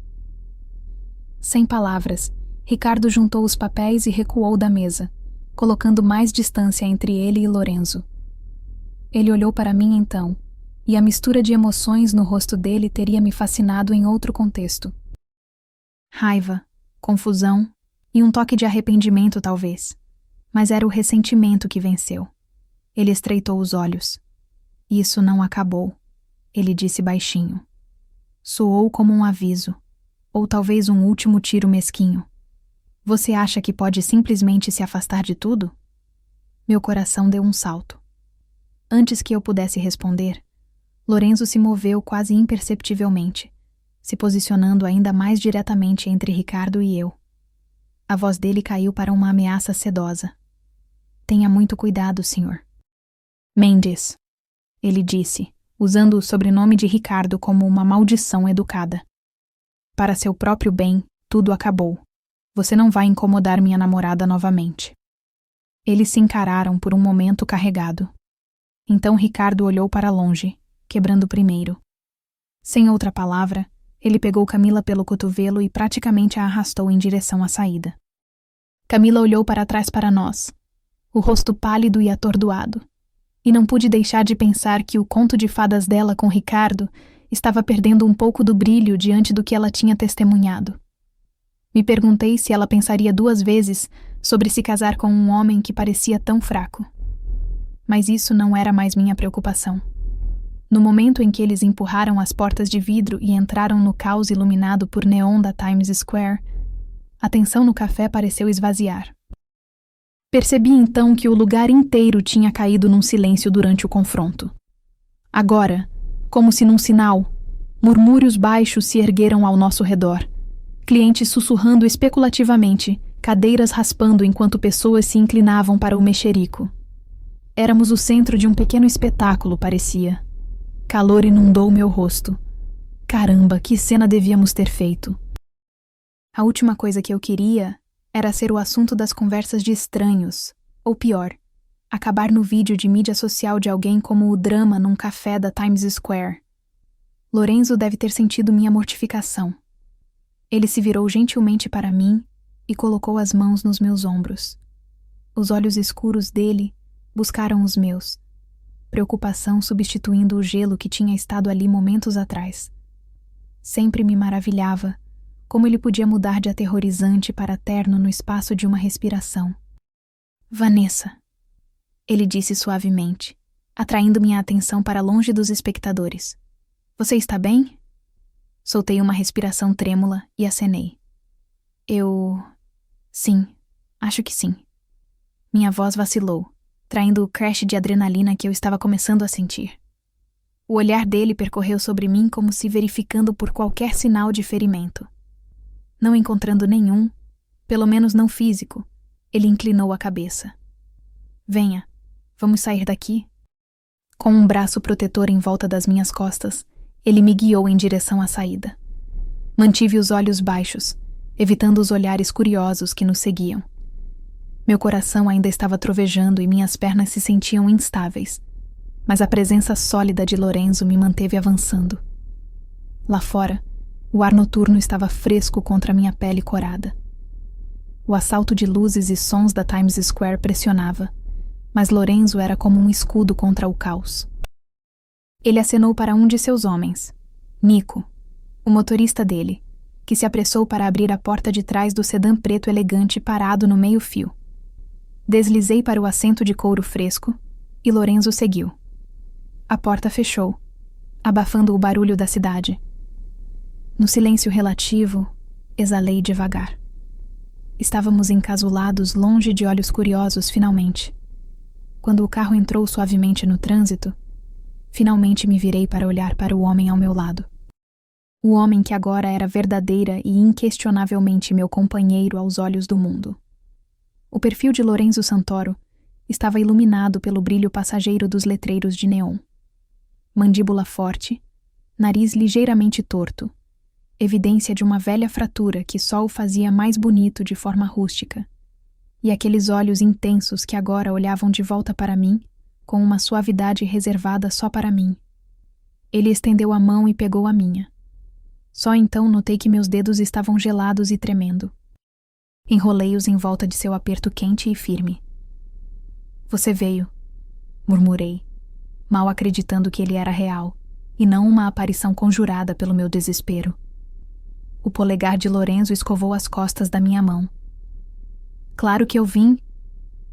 Sem palavras, Ricardo juntou os papéis e recuou da mesa, colocando mais distância entre ele e Lorenzo. Ele olhou para mim então, e a mistura de emoções no rosto dele teria me fascinado em outro contexto. Raiva, confusão e um toque de arrependimento talvez, mas era o ressentimento que venceu. Ele estreitou os olhos. Isso não acabou, ele disse baixinho. Soou como um aviso, ou talvez um último tiro mesquinho. Você acha que pode simplesmente se afastar de tudo? Meu coração deu um salto. Antes que eu pudesse responder, Lorenzo se moveu quase imperceptivelmente, se posicionando ainda mais diretamente entre Ricardo e eu. A voz dele caiu para uma ameaça sedosa. Tenha muito cuidado, senhor. Mendes, ele disse, usando o sobrenome de Ricardo como uma maldição educada. Para seu próprio bem, tudo acabou. Você não vai incomodar minha namorada novamente. Eles se encararam por um momento carregado. Então Ricardo olhou para longe, quebrando primeiro. Sem outra palavra, ele pegou Camila pelo cotovelo e praticamente a arrastou em direção à saída. Camila olhou para trás para nós, o rosto pálido e atordoado, e não pude deixar de pensar que o conto de fadas dela com Ricardo estava perdendo um pouco do brilho diante do que ela tinha testemunhado. Me perguntei se ela pensaria 2 vezes sobre se casar com um homem que parecia tão fraco. Mas isso não era mais minha preocupação. No momento em que eles empurraram as portas de vidro e entraram no caos iluminado por neon da Times Square, a tensão no café pareceu esvaziar. Percebi então que o lugar inteiro tinha caído num silêncio durante o confronto. Agora, como se num sinal, murmúrios baixos se ergueram ao nosso redor. Clientes sussurrando especulativamente, cadeiras raspando enquanto pessoas se inclinavam para o mexerico. Éramos o centro de um pequeno espetáculo, parecia. Calor inundou meu rosto. Caramba, que cena devíamos ter feito. A última coisa que eu queria era ser o assunto das conversas de estranhos, ou pior, acabar no vídeo de mídia social de alguém como o drama num café da Times Square. Lorenzo deve ter sentido minha mortificação. Ele se virou gentilmente para mim e colocou as mãos nos meus ombros. Os olhos escuros dele buscaram os meus, preocupação substituindo o gelo que tinha estado ali momentos atrás. Sempre me maravilhava como ele podia mudar de aterrorizante para terno no espaço de uma respiração. Vanessa, ele disse suavemente, atraindo minha atenção para longe dos espectadores. Você está bem? Soltei uma respiração trêmula e acenei. Sim, acho que sim. Minha voz vacilou, traindo o crash de adrenalina que eu estava começando a sentir. O olhar dele percorreu sobre mim como se verificando por qualquer sinal de ferimento. Não encontrando nenhum, pelo menos não físico, ele inclinou a cabeça. Venha, vamos sair daqui? Com um braço protetor em volta das minhas costas, ele me guiou em direção à saída. Mantive os olhos baixos, evitando os olhares curiosos que nos seguiam. Meu coração ainda estava trovejando e minhas pernas se sentiam instáveis, mas a presença sólida de Lorenzo me manteve avançando. Lá fora, o ar noturno estava fresco contra minha pele corada. O assalto de luzes e sons da Times Square pressionava, mas Lorenzo era como um escudo contra o caos. Ele acenou para um de seus homens, Nico, o motorista dele, que se apressou para abrir a porta de trás do sedã preto elegante parado no meio-fio. Deslizei para o assento de couro fresco e Lorenzo seguiu. A porta fechou, abafando o barulho da cidade. No silêncio relativo, exalei devagar. Estávamos encasulados longe de olhos curiosos finalmente. Quando o carro entrou suavemente no trânsito, finalmente me virei para olhar para o homem ao meu lado. O homem que agora era verdadeira e inquestionavelmente meu companheiro aos olhos do mundo. O perfil de Lorenzo Santoro estava iluminado pelo brilho passageiro dos letreiros de neon. Mandíbula forte, nariz ligeiramente torto, evidência de uma velha fratura que só o fazia mais bonito de forma rústica, e aqueles olhos intensos que agora olhavam de volta para mim, com uma suavidade reservada só para mim. Ele estendeu a mão e pegou a minha. Só então notei que meus dedos estavam gelados e tremendo. Enrolei-os em volta de seu aperto quente e firme. "Você veio", murmurei, mal acreditando que ele era real, e não uma aparição conjurada pelo meu desespero. O polegar de Lorenzo escovou as costas da minha mão. "Claro que eu vim",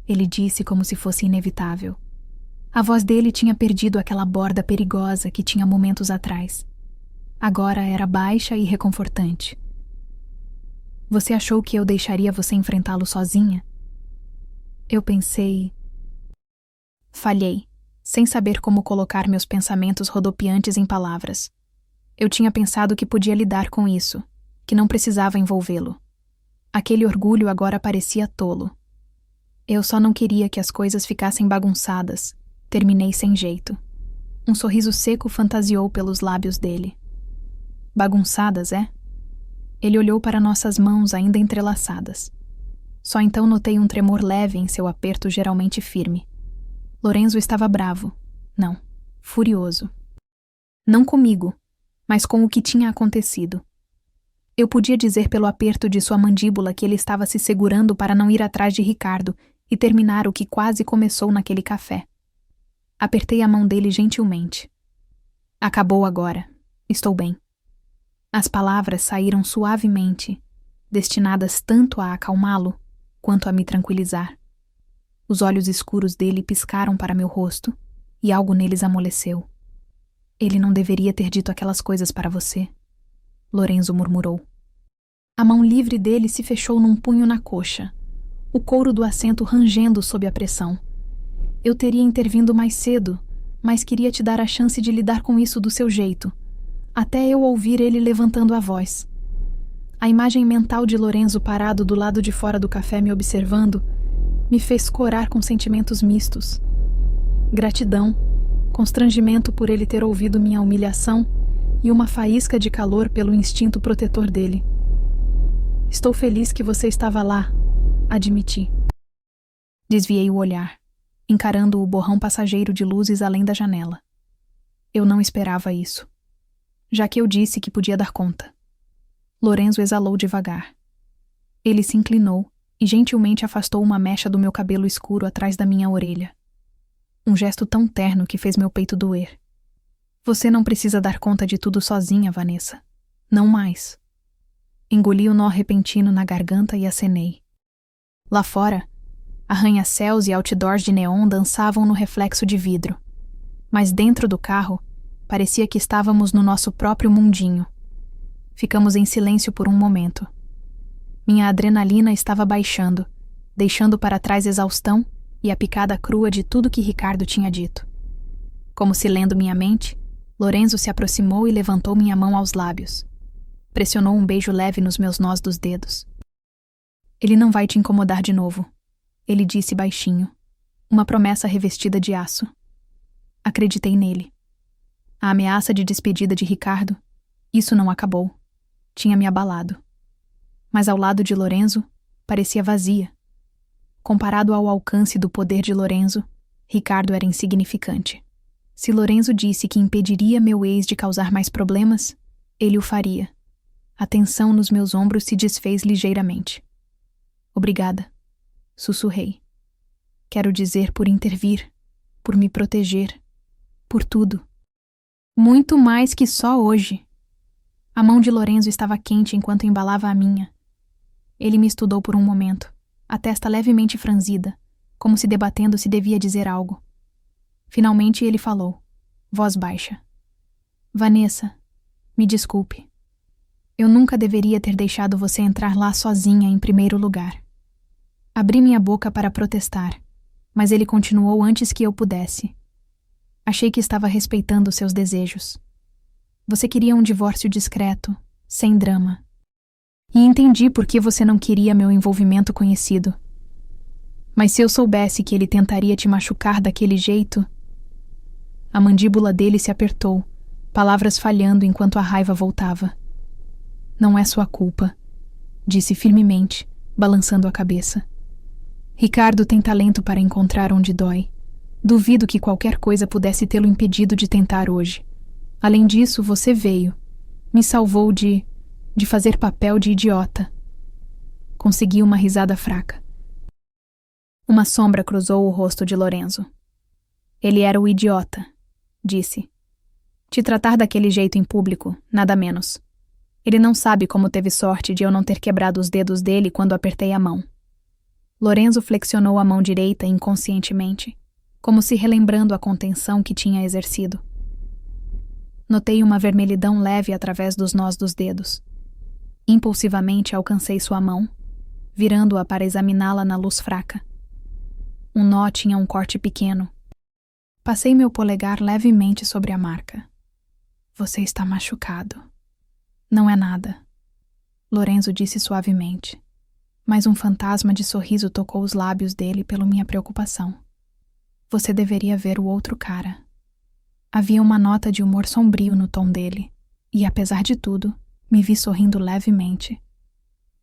ele disse como se fosse inevitável. A voz dele tinha perdido aquela borda perigosa que tinha momentos atrás. Agora era baixa e reconfortante. "Você achou que eu deixaria você enfrentá-lo sozinha?" Eu pensei... Falhei, sem saber como colocar meus pensamentos rodopiantes em palavras. Eu tinha pensado que podia lidar com isso, que não precisava envolvê-lo. Aquele orgulho agora parecia tolo. Eu só não queria que as coisas ficassem bagunçadas. Terminei sem jeito. Um sorriso seco fantasiou pelos lábios dele. "Bagunçadas, é?" Ele olhou para nossas mãos ainda entrelaçadas. Só então notei um tremor leve em seu aperto geralmente firme. Lorenzo estava bravo. Não, furioso. Não comigo, mas com o que tinha acontecido. Eu podia dizer pelo aperto de sua mandíbula que ele estava se segurando para não ir atrás de Ricardo e terminar o que quase começou naquele café. Apertei a mão dele gentilmente. "Acabou agora. Estou bem." As palavras saíram suavemente, destinadas tanto a acalmá-lo quanto a me tranquilizar. Os olhos escuros dele piscaram para meu rosto e algo neles amoleceu. "Ele não deveria ter dito aquelas coisas para você", Lorenzo murmurou. A mão livre dele se fechou num punho na coxa, o couro do assento rangendo sob a pressão. "Eu teria intervindo mais cedo, mas queria te dar a chance de lidar com isso do seu jeito, até eu ouvir ele levantando a voz." A imagem mental de Lorenzo parado do lado de fora do café me observando me fez corar com sentimentos mistos. Gratidão, constrangimento por ele ter ouvido minha humilhação e uma faísca de calor pelo instinto protetor dele. "Estou feliz que você estava lá", admiti. Desviei o olhar, encarando o borrão passageiro de luzes além da janela. Eu não esperava isso, já que eu disse que podia dar conta. Lorenzo exalou devagar. Ele se inclinou e gentilmente afastou uma mecha do meu cabelo escuro atrás da minha orelha. Um gesto tão terno que fez meu peito doer. "Você não precisa dar conta de tudo sozinha, Vanessa. Não mais." Engoli o nó repentino na garganta e acenei. Lá fora, arranha-céus e outdoors de neon dançavam no reflexo de vidro. Mas dentro do carro, parecia que estávamos no nosso próprio mundinho. Ficamos em silêncio por um momento. Minha adrenalina estava baixando, deixando para trás exaustão e a picada crua de tudo que Ricardo tinha dito. Como se lendo minha mente, Lorenzo se aproximou e levantou minha mão aos lábios. Pressionou um beijo leve nos meus nós dos dedos. "Ele não vai te incomodar de novo", ele disse baixinho, uma promessa revestida de aço. Acreditei nele. A ameaça de despedida de Ricardo, isso não acabou. Tinha me abalado. Mas ao lado de Lorenzo, parecia vazia. Comparado ao alcance do poder de Lorenzo, Ricardo era insignificante. Se Lorenzo disse que impediria meu ex de causar mais problemas, ele o faria. A tensão nos meus ombros se desfez ligeiramente. Obrigada, sussurrei. Quero dizer por intervir, por me proteger, por tudo. Muito mais que só hoje. A mão de Lorenzo estava quente enquanto embalava a minha. Ele me estudou por um momento, a testa levemente franzida, como se debatendo se devia dizer algo. Finalmente ele falou, voz baixa. Vanessa, me desculpe. Eu nunca deveria ter deixado você entrar lá sozinha em primeiro lugar. Abri minha boca para protestar, mas ele continuou antes que eu pudesse. Achei que estava respeitando seus desejos. Você queria um divórcio discreto, sem drama. E entendi por que você não queria meu envolvimento conhecido. Mas se eu soubesse que ele tentaria te machucar daquele jeito... A mandíbula dele se apertou, palavras falhando enquanto a raiva voltava. Não é sua culpa, disse firmemente, balançando a cabeça. Ricardo tem talento para encontrar onde dói. Duvido que qualquer coisa pudesse tê-lo impedido de tentar hoje. Além disso, você veio. Me salvou de fazer papel de idiota. Consegui uma risada fraca. Uma sombra cruzou o rosto de Lorenzo. Ele era o idiota, disse. Te tratar daquele jeito em público, nada menos. Ele não sabe como teve sorte de eu não ter quebrado os dedos dele quando apertei a mão. Lorenzo flexionou a mão direita inconscientemente, como se relembrando a contenção que tinha exercido. Notei uma vermelhidão leve através dos nós dos dedos. Impulsivamente alcancei sua mão, virando-a para examiná-la na luz fraca. Um nó tinha um corte pequeno. Passei meu polegar levemente sobre a marca. Você está machucado. Não é nada, Lorenzo disse suavemente, mas um fantasma de sorriso tocou os lábios dele pela minha preocupação. Você deveria ver o outro cara. Havia uma nota de humor sombrio no tom dele, e apesar de tudo, me vi sorrindo levemente.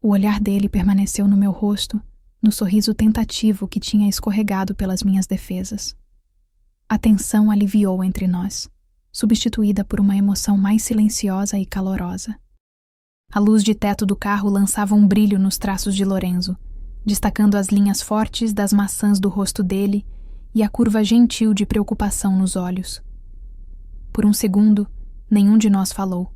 O olhar dele permaneceu no meu rosto, no sorriso tentativo que tinha escorregado pelas minhas defesas. A tensão aliviou entre nós, substituída por uma emoção mais silenciosa e calorosa. A luz de teto do carro lançava um brilho nos traços de Lorenzo, destacando as linhas fortes das maçãs do rosto dele e a curva gentil de preocupação nos olhos. Por um segundo, nenhum de nós falou.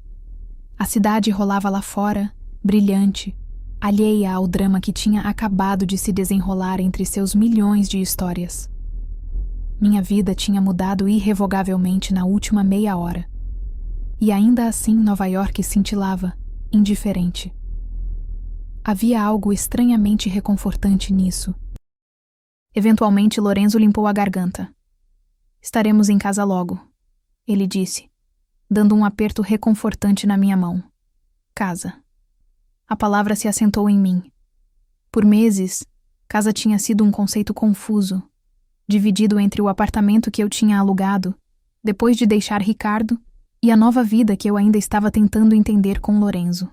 A cidade rolava lá fora, brilhante, alheia ao drama que tinha acabado de se desenrolar entre seus milhões de histórias. Minha vida tinha mudado irrevogavelmente na última meia hora. E ainda assim Nova York cintilava, indiferente. Havia algo estranhamente reconfortante nisso. Eventualmente Lorenzo limpou a garganta. Estaremos em casa logo, ele disse, dando um aperto reconfortante na minha mão. Casa. A palavra se assentou em mim. Por meses, casa tinha sido um conceito confuso, dividido entre o apartamento que eu tinha alugado, depois de deixar Ricardo, e a nova vida que eu ainda estava tentando entender com Lorenzo.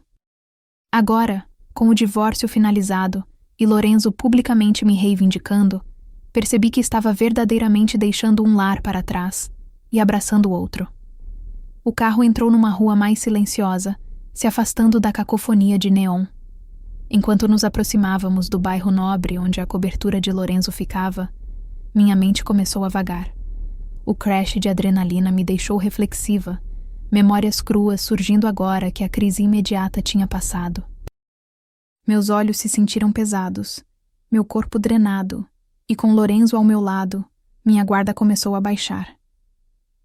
Agora, com o divórcio finalizado e Lorenzo publicamente me reivindicando, percebi que estava verdadeiramente deixando um lar para trás e abraçando outro. O carro entrou numa rua mais silenciosa, se afastando da cacofonia de neon. Enquanto nos aproximávamos do bairro nobre onde a cobertura de Lorenzo ficava, minha mente começou a vagar. O crash de adrenalina me deixou reflexiva, memórias cruas surgindo agora que a crise imediata tinha passado. Meus olhos se sentiram pesados, meu corpo drenado, e com Lorenzo ao meu lado, minha guarda começou a baixar.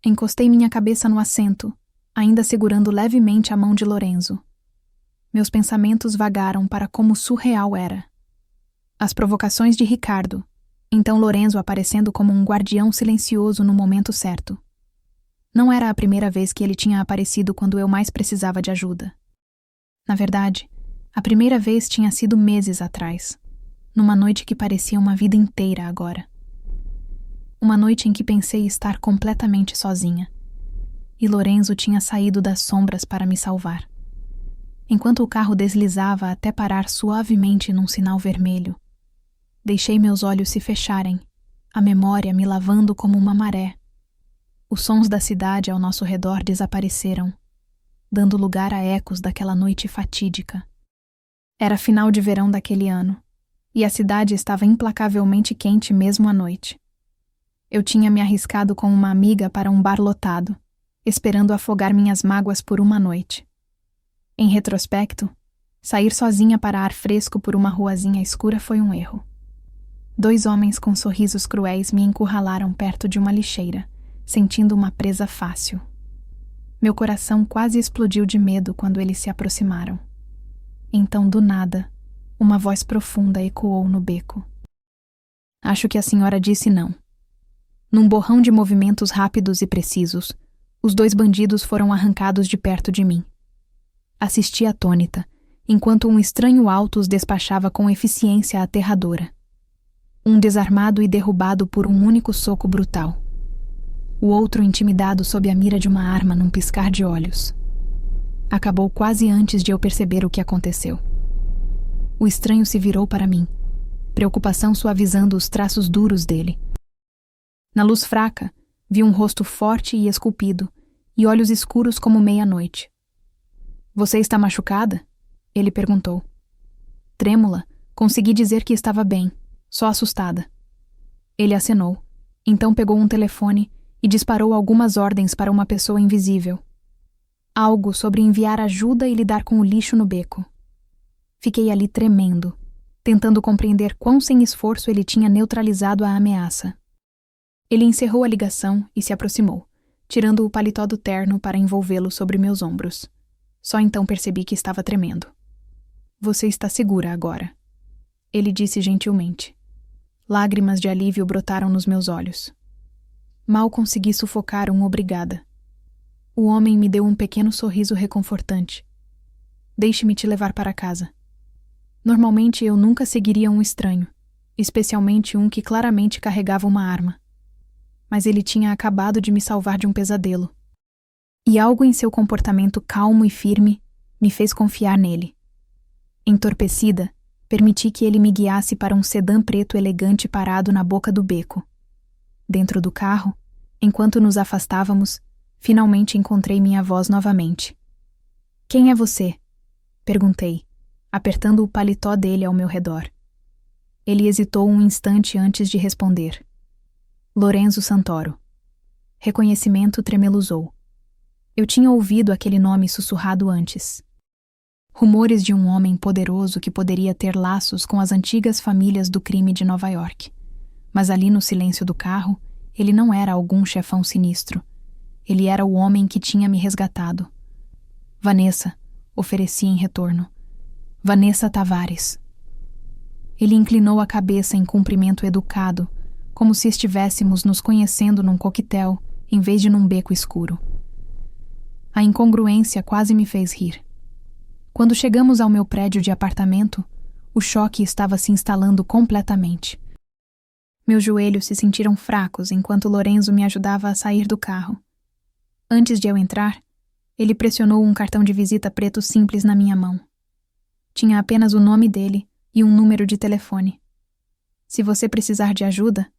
Encostei minha cabeça no assento, ainda segurando levemente a mão de Lorenzo. Meus pensamentos vagaram para como surreal era. As provocações de Ricardo, então Lorenzo aparecendo como um guardião silencioso no momento certo. Não era a primeira vez que ele tinha aparecido quando eu mais precisava de ajuda. Na verdade, a primeira vez tinha sido meses atrás, numa noite que parecia uma vida inteira agora. Uma noite em que pensei estar completamente sozinha. E Lorenzo tinha saído das sombras para me salvar. Enquanto o carro deslizava até parar suavemente num sinal vermelho, deixei meus olhos se fecharem, a memória me lavando como uma maré. Os sons da cidade ao nosso redor desapareceram, dando lugar a ecos daquela noite fatídica. Era final de verão daquele ano, e a cidade estava implacavelmente quente mesmo à noite. Eu tinha me arriscado com uma amiga para um bar lotado, esperando afogar minhas mágoas por uma noite. Em retrospecto, sair sozinha para ar fresco por uma ruazinha escura foi um erro. 2 homens com sorrisos cruéis me encurralaram perto de uma lixeira, sentindo uma presa fácil. Meu coração quase explodiu de medo quando eles se aproximaram. Então, do nada, uma voz profunda ecoou no beco. Acho que a senhora disse não. Num borrão de movimentos rápidos e precisos, os 2 bandidos foram arrancados de perto de mim. Assisti atônita, enquanto um estranho alto os despachava com eficiência aterradora. Um desarmado e derrubado por um único soco brutal. O outro intimidado sob a mira de uma arma num piscar de olhos. Acabou quase antes de eu perceber o que aconteceu. O estranho se virou para mim, preocupação suavizando os traços duros dele. Na luz fraca, vi um rosto forte e esculpido, e olhos escuros como meia-noite. Você está machucada? Ele perguntou. Trêmula, consegui dizer que estava bem, só assustada. Ele acenou, então pegou um telefone e disparou algumas ordens para uma pessoa invisível. Algo sobre enviar ajuda e lidar com o lixo no beco. Fiquei ali tremendo, tentando compreender quão sem esforço ele tinha neutralizado a ameaça. Ele encerrou a ligação e se aproximou, tirando o paletó do terno para envolvê-lo sobre meus ombros. Só então percebi que estava tremendo. Você está segura agora, ele disse gentilmente. Lágrimas de alívio brotaram nos meus olhos. Mal consegui sufocar um obrigada. O homem me deu um pequeno sorriso reconfortante. Deixe-me te levar para casa. Normalmente eu nunca seguiria um estranho, especialmente um que claramente carregava uma arma. Mas ele tinha acabado de me salvar de um pesadelo. E algo em seu comportamento calmo e firme me fez confiar nele. Entorpecida, permiti que ele me guiasse para um sedã preto elegante parado na boca do beco. Dentro do carro, enquanto nos afastávamos, finalmente encontrei minha voz novamente. Quem é você? Perguntei, apertando o paletó dele ao meu redor. Ele hesitou um instante antes de responder. Lorenzo Santoro. Reconhecimento tremeluzou. Eu tinha ouvido aquele nome sussurrado antes. Rumores de um homem poderoso que poderia ter laços com as antigas famílias do crime de Nova York. Mas ali no silêncio do carro, ele não era algum chefão sinistro. Ele era o homem que tinha me resgatado. Vanessa, ofereci em retorno. Vanessa Tavares. Ele inclinou a cabeça em cumprimento educado, como se estivéssemos nos conhecendo num coquetel, em vez de num beco escuro. A incongruência quase me fez rir. Quando chegamos ao meu prédio de apartamento, o choque estava se instalando completamente. Meus joelhos se sentiram fracos enquanto Lorenzo me ajudava a sair do carro. Antes de eu entrar, ele pressionou um cartão de visita preto simples na minha mão. Tinha apenas o nome dele e um número de telefone. Se você precisar de ajuda,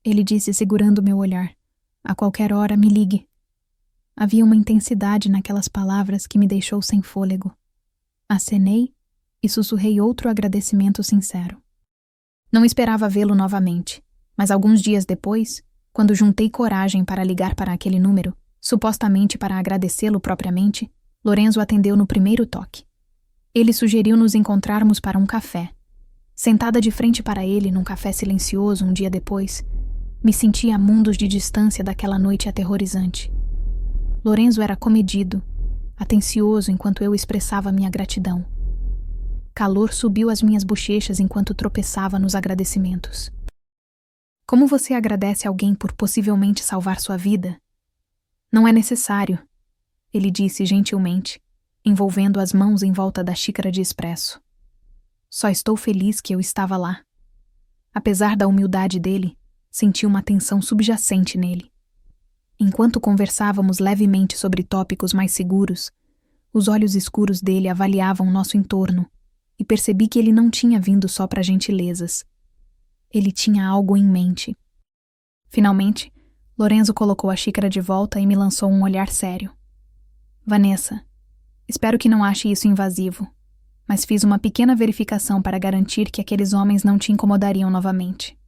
ele disse segurando meu olhar, a qualquer hora me ligue. Havia uma intensidade naquelas palavras que me deixou sem fôlego. Acenei e sussurrei outro agradecimento sincero. Não esperava vê-lo novamente, mas alguns dias depois, quando juntei coragem para ligar para aquele número, supostamente para agradecê-lo propriamente, Lorenzo atendeu no primeiro toque. Ele sugeriu nos encontrarmos para um café. Sentada de frente para ele num café silencioso um dia depois, me senti a mundos de distância daquela noite aterrorizante. Lorenzo era comedido, atencioso enquanto eu expressava minha gratidão. Calor subiu às minhas bochechas enquanto tropeçava nos agradecimentos. Como você agradece alguém por possivelmente salvar sua vida? Não é necessário, ele disse gentilmente, envolvendo as mãos em volta da xícara de expresso. Só estou feliz que eu estava lá. Apesar da humildade dele, Senti uma tensão subjacente nele. Enquanto conversávamos levemente sobre tópicos mais seguros, os olhos escuros dele avaliavam nosso entorno e percebi que ele não tinha vindo só para gentilezas. Ele tinha algo em mente. Finalmente, Lorenzo colocou a xícara de volta e me lançou um olhar sério. Vanessa, espero que não ache isso invasivo, mas fiz uma pequena verificação para garantir que aqueles homens não te incomodariam novamente.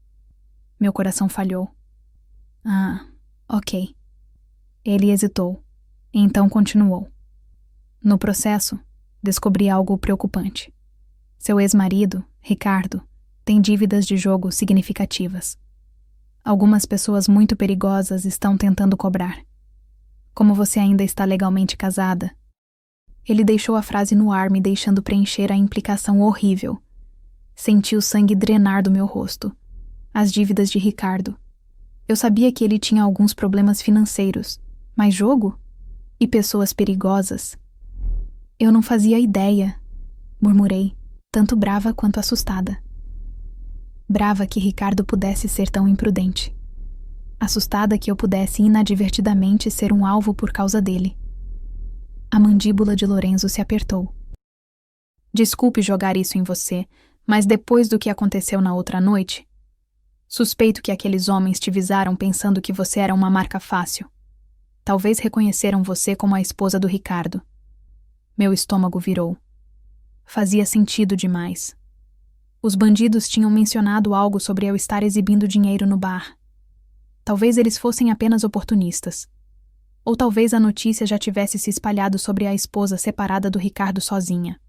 Meu coração falhou. Ah, ok. Ele hesitou, e então continuou. No processo, descobri algo preocupante. Seu ex-marido, Ricardo, tem dívidas de jogo significativas. Algumas pessoas muito perigosas estão tentando cobrar. Como você ainda está legalmente casada... Ele deixou a frase no ar, me deixando preencher a implicação horrível. Senti o sangue drenar do meu rosto. As dívidas de Ricardo. Eu sabia que ele tinha alguns problemas financeiros, mas jogo? E pessoas perigosas? Eu não fazia ideia, murmurei, tanto brava quanto assustada. Brava que Ricardo pudesse ser tão imprudente. Assustada que eu pudesse inadvertidamente ser um alvo por causa dele. A mandíbula de Lorenzo se apertou. Desculpe jogar isso em você, mas depois do que aconteceu na outra noite, suspeito que aqueles homens te visaram pensando que você era uma marca fácil. Talvez reconheceram você como a esposa do Ricardo. Meu estômago virou. Fazia sentido demais. Os bandidos tinham mencionado algo sobre eu estar exibindo dinheiro no bar. Talvez eles fossem apenas oportunistas. Ou talvez a notícia já tivesse se espalhado sobre a esposa separada do Ricardo sozinha.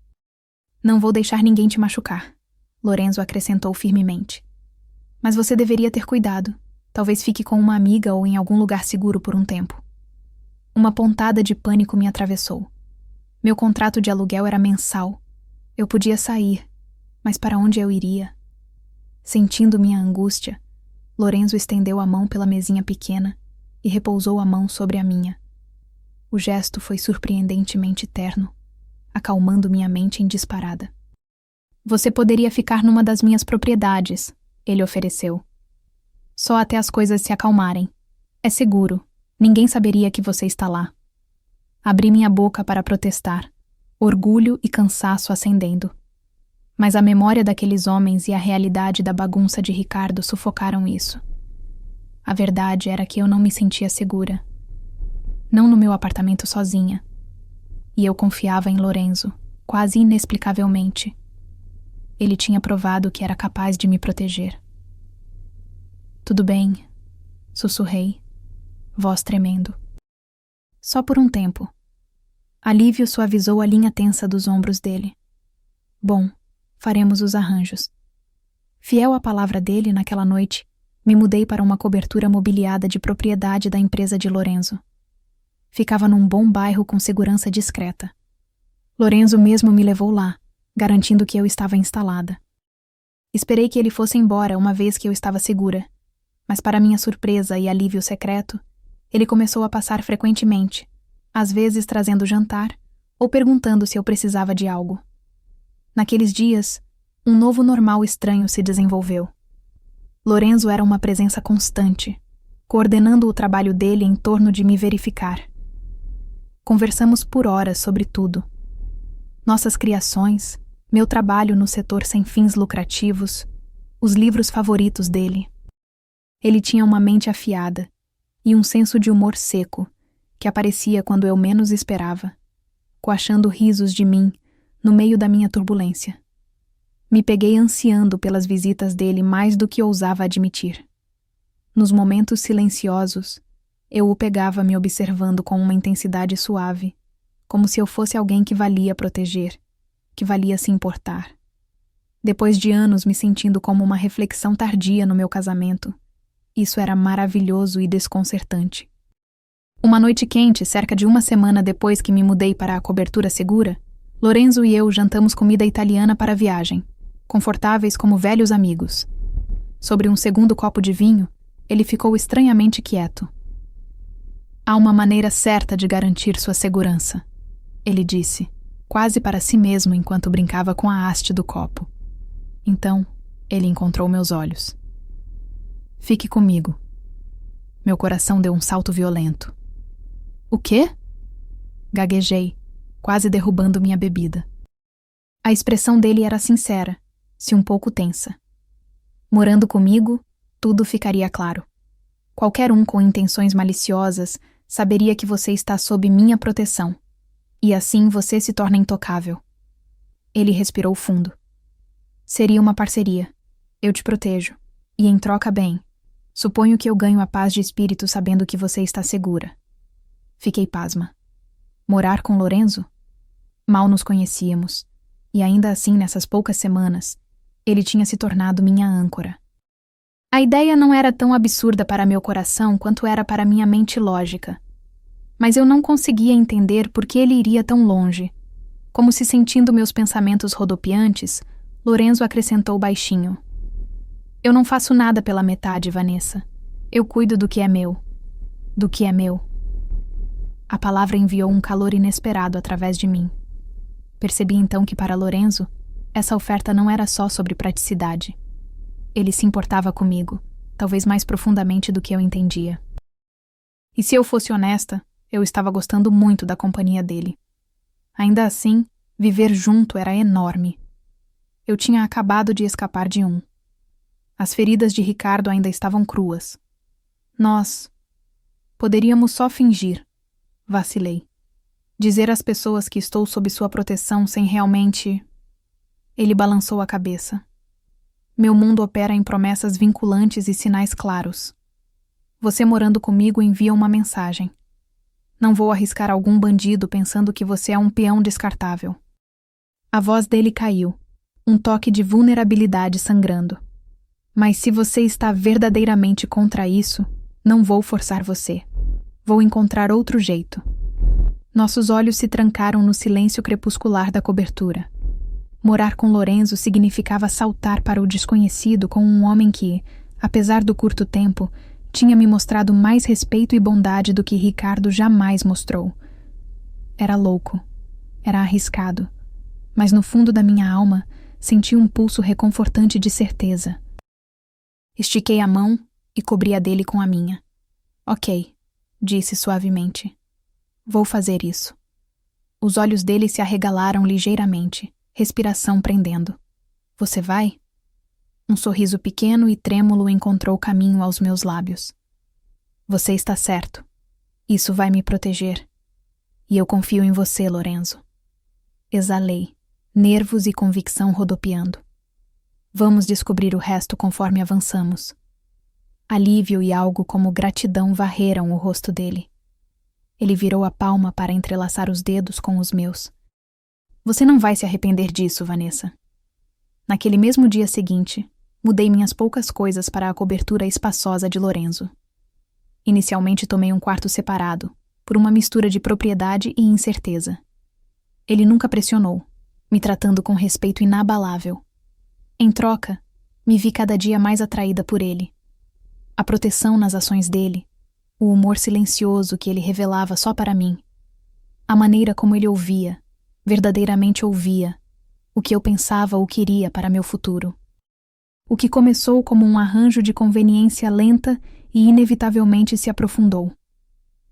Não vou deixar ninguém te machucar, Lorenzo acrescentou firmemente. Mas você deveria ter cuidado. Talvez fique com uma amiga ou em algum lugar seguro por um tempo. Uma pontada de pânico me atravessou. Meu contrato de aluguel era mensal. Eu podia sair, mas para onde eu iria? Sentindo minha angústia, Lorenzo estendeu a mão pela mesinha pequena e repousou a mão sobre a minha. O gesto foi surpreendentemente terno, acalmando minha mente em disparada. Você poderia ficar numa das minhas propriedades, ele ofereceu. Só até as coisas se acalmarem. É seguro, ninguém saberia que você está lá. Abri minha boca para protestar, orgulho e cansaço acendendo. Mas a memória daqueles homens e a realidade da bagunça de Ricardo sufocaram isso. A verdade era que eu não me sentia segura. Não no meu apartamento sozinha. E eu confiava em Lorenzo, quase inexplicavelmente. Ele tinha provado que era capaz de me proteger. Tudo bem, sussurrei, voz tremendo. Só por um tempo. Alívio suavizou a linha tensa dos ombros dele. Bom, faremos os arranjos. Fiel à palavra dele naquela noite, me mudei para uma cobertura mobiliada de propriedade da empresa de Lorenzo. Ficava num bom bairro com segurança discreta. Lorenzo mesmo me levou lá, garantindo que eu estava instalada. Esperei que ele fosse embora uma vez que eu estava segura, mas para minha surpresa e alívio secreto, ele começou a passar frequentemente, às vezes trazendo jantar ou perguntando se eu precisava de algo. Naqueles dias, um novo normal estranho se desenvolveu. Lorenzo era uma presença constante, coordenando o trabalho dele em torno de me verificar. Conversamos por horas sobre tudo. Nossas criações, meu trabalho no setor sem fins lucrativos, os livros favoritos dele. Ele tinha uma mente afiada e um senso de humor seco, que aparecia quando eu menos esperava, coachando risos de mim no meio da minha turbulência. Me peguei ansiando pelas visitas dele mais do que ousava admitir. Nos momentos silenciosos, eu o pegava me observando com uma intensidade suave, como se eu fosse alguém que valia proteger, que valia se importar. Depois de anos me sentindo como uma reflexão tardia no meu casamento, isso era maravilhoso e desconcertante. Uma noite quente, cerca de uma semana depois que me mudei para a cobertura segura, Lorenzo e eu jantamos comida italiana para a viagem, confortáveis como velhos amigos. Sobre um segundo copo de vinho, ele ficou estranhamente quieto. Há uma maneira certa de garantir sua segurança, ele disse, quase para si mesmo enquanto brincava com a haste do copo. Então, ele encontrou meus olhos. Fique comigo. Meu coração deu um salto violento. O quê? Gaguejei, quase derrubando minha bebida. A expressão dele era sincera, se um pouco tensa. Morando comigo, tudo ficaria claro. Qualquer um com intenções maliciosas saberia que você está sob minha proteção, e assim você se torna intocável. Ele respirou fundo. Seria uma parceria. Eu te protejo. E em troca, bem, suponho que eu ganho a paz de espírito sabendo que você está segura. Fiquei pasma. Morar com Lorenzo? Mal nos conhecíamos, e ainda assim, nessas poucas semanas, ele tinha se tornado minha âncora. A ideia não era tão absurda para meu coração quanto era para minha mente lógica. Mas eu não conseguia entender por que ele iria tão longe. Como se sentindo meus pensamentos rodopiantes, Lorenzo acrescentou baixinho. Eu não faço nada pela metade, Vanessa. Eu cuido do que é meu. Do que é meu. A palavra enviou um calor inesperado através de mim. Percebi então que para Lorenzo, essa oferta não era só sobre praticidade. Ele se importava comigo, talvez mais profundamente do que eu entendia. E se eu fosse honesta, eu estava gostando muito da companhia dele. Ainda assim, viver junto era enorme. Eu tinha acabado de escapar de um. As feridas de Ricardo ainda estavam cruas. Nós poderíamos só fingir. Vacilei. Dizer às pessoas que estou sob sua proteção sem realmente... Ele balançou a cabeça. Meu mundo opera em promessas vinculantes e sinais claros. Você morando comigo envia uma mensagem. Não vou arriscar algum bandido pensando que você é um peão descartável. A voz dele caiu, um toque de vulnerabilidade sangrando. Mas se você está verdadeiramente contra isso, não vou forçar você. Vou encontrar outro jeito. Nossos olhos se trancaram no silêncio crepuscular da cobertura. Morar com Lorenzo significava saltar para o desconhecido com um homem que, apesar do curto tempo, tinha me mostrado mais respeito e bondade do que Ricardo jamais mostrou. Era louco. Era arriscado. Mas no fundo da minha alma, senti um pulso reconfortante de certeza. Estiquei a mão e cobri a dele com a minha. Ok, disse suavemente. Vou fazer isso. Os olhos dele se arregalaram ligeiramente, respiração prendendo. Você vai? Um sorriso pequeno e trêmulo encontrou caminho aos meus lábios. Você está certo. Isso vai me proteger. E eu confio em você, Lorenzo. Exalei, nervos e convicção rodopiando. Vamos descobrir o resto conforme avançamos. Alívio e algo como gratidão varreram o rosto dele. Ele virou a palma para entrelaçar os dedos com os meus. Você não vai se arrepender disso, Vanessa. Naquele mesmo dia seguinte, mudei minhas poucas coisas para a cobertura espaçosa de Lorenzo. Inicialmente tomei um quarto separado, por uma mistura de propriedade e incerteza. Ele nunca pressionou, me tratando com respeito inabalável. Em troca, me vi cada dia mais atraída por ele. A proteção nas ações dele, o humor silencioso que ele revelava só para mim, a maneira como ele ouvia, verdadeiramente ouvia, o que eu pensava ou queria para meu futuro. O que começou como um arranjo de conveniência lenta e inevitavelmente se aprofundou.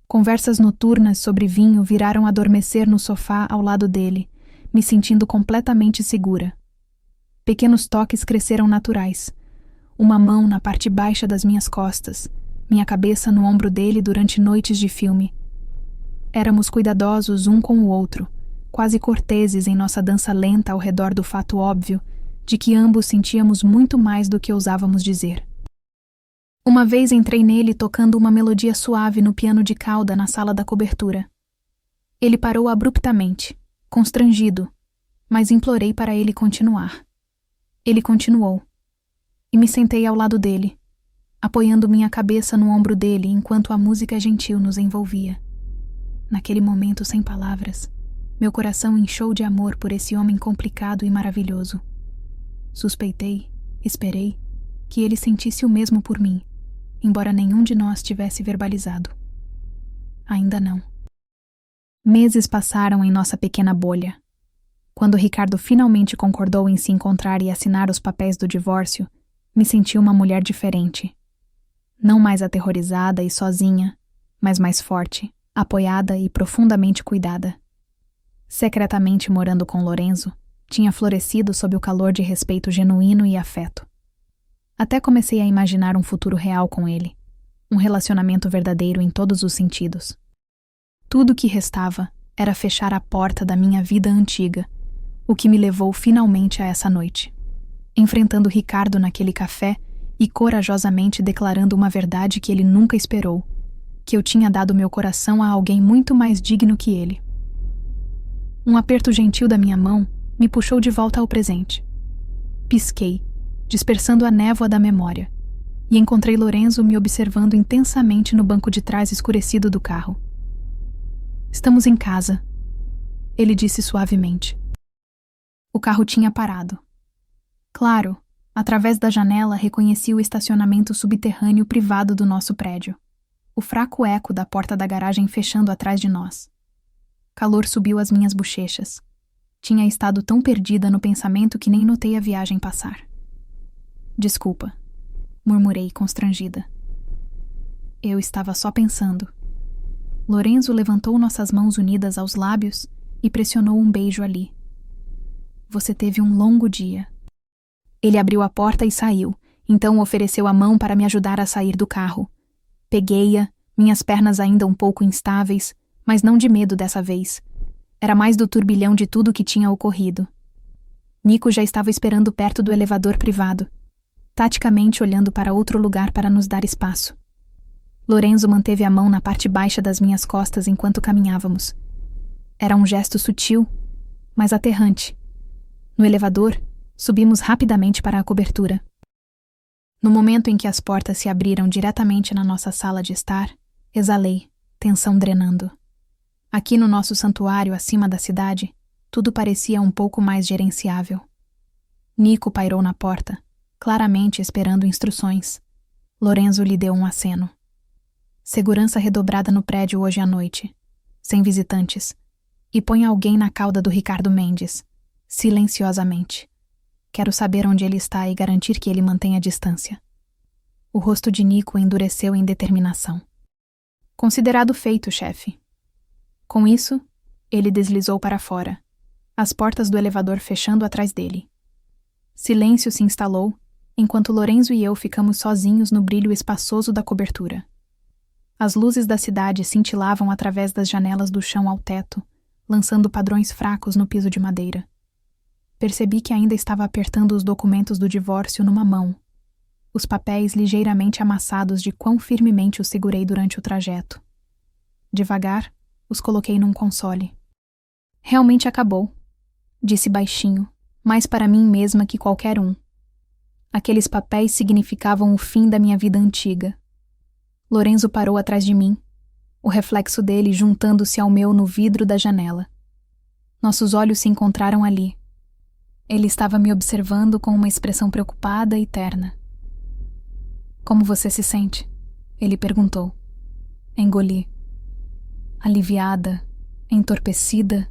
Conversas noturnas sobre vinho viraram adormecer no sofá ao lado dele, me sentindo completamente segura. Pequenos toques cresceram naturais. Uma mão na parte baixa das minhas costas, minha cabeça no ombro dele durante noites de filme. Éramos cuidadosos um com o outro, quase corteses em nossa dança lenta ao redor do fato óbvio de que ambos sentíamos muito mais do que ousávamos dizer. Uma vez entrei nele tocando uma melodia suave no piano de cauda na sala da cobertura. Ele parou abruptamente, constrangido, mas implorei para ele continuar. Ele continuou, e me sentei ao lado dele, apoiando minha cabeça no ombro dele enquanto a música gentil nos envolvia. Naquele momento sem palavras, meu coração inchou de amor por esse homem complicado e maravilhoso. Suspeitei, esperei, que ele sentisse o mesmo por mim, embora nenhum de nós tivesse verbalizado. Ainda não. Meses passaram em nossa pequena bolha. Quando Ricardo finalmente concordou em se encontrar e assinar os papéis do divórcio, me senti uma mulher diferente. Não mais aterrorizada e sozinha, mas mais forte, apoiada e profundamente cuidada. Secretamente morando com Lorenzo, tinha florescido sob o calor de respeito genuíno e afeto. Até comecei a imaginar um futuro real com ele, um relacionamento verdadeiro em todos os sentidos. Tudo o que restava era fechar a porta da minha vida antiga, o que me levou finalmente a essa noite, enfrentando Ricardo naquele café e corajosamente declarando uma verdade que ele nunca esperou, que eu tinha dado meu coração a alguém muito mais digno que ele. Um aperto gentil da minha mão me puxou de volta ao presente. Pisquei, dispersando a névoa da memória, e encontrei Lorenzo me observando intensamente no banco de trás escurecido do carro. "Estamos em casa", ele disse suavemente. O carro tinha parado. Claro, através da janela reconheci o estacionamento subterrâneo privado do nosso prédio, o fraco eco da porta da garagem fechando atrás de nós. Calor subiu às minhas bochechas. Tinha estado tão perdida no pensamento que nem notei a viagem passar. "Desculpa", murmurei constrangida. Eu estava só pensando. Lorenzo levantou nossas mãos unidas aos lábios e pressionou um beijo ali. "Você teve um longo dia." Ele abriu a porta e saiu, então ofereceu a mão para me ajudar a sair do carro. Peguei-a, minhas pernas ainda um pouco instáveis, mas não de medo dessa vez. Era mais do turbilhão de tudo o que tinha ocorrido. Nico já estava esperando perto do elevador privado, taticamente olhando para outro lugar para nos dar espaço. Lorenzo manteve a mão na parte baixa das minhas costas enquanto caminhávamos. Era um gesto sutil, mas aterrante. No elevador, subimos rapidamente para a cobertura. No momento em que as portas se abriram diretamente na nossa sala de estar, exalei, tensão drenando. Aqui no nosso santuário acima da cidade, tudo parecia um pouco mais gerenciável. Nico pairou na porta, claramente esperando instruções. Lorenzo lhe deu um aceno. Segurança redobrada no prédio hoje à noite, sem visitantes, e põe alguém na cauda do Ricardo Mendes, silenciosamente. Quero saber onde ele está e garantir que ele mantenha a distância. O rosto de Nico endureceu em determinação. Considerado feito, chefe. Com isso, ele deslizou para fora, as portas do elevador fechando atrás dele. Silêncio se instalou, enquanto Lorenzo e eu ficamos sozinhos no brilho espaçoso da cobertura. As luzes da cidade cintilavam através das janelas do chão ao teto, lançando padrões fracos no piso de madeira. Percebi que ainda estava apertando os documentos do divórcio numa mão, os papéis ligeiramente amassados de quão firmemente os segurei durante o trajeto. Devagar, os coloquei num console. "Realmente acabou", disse baixinho, mais para mim mesma que qualquer um. Aqueles papéis significavam o fim da minha vida antiga. Lorenzo parou atrás de mim, o reflexo dele juntando-se ao meu no vidro da janela. Nossos olhos se encontraram ali. Ele estava me observando com uma expressão preocupada e terna. "Como você se sente?" ele perguntou. Engoli. Aliviada, entorpecida,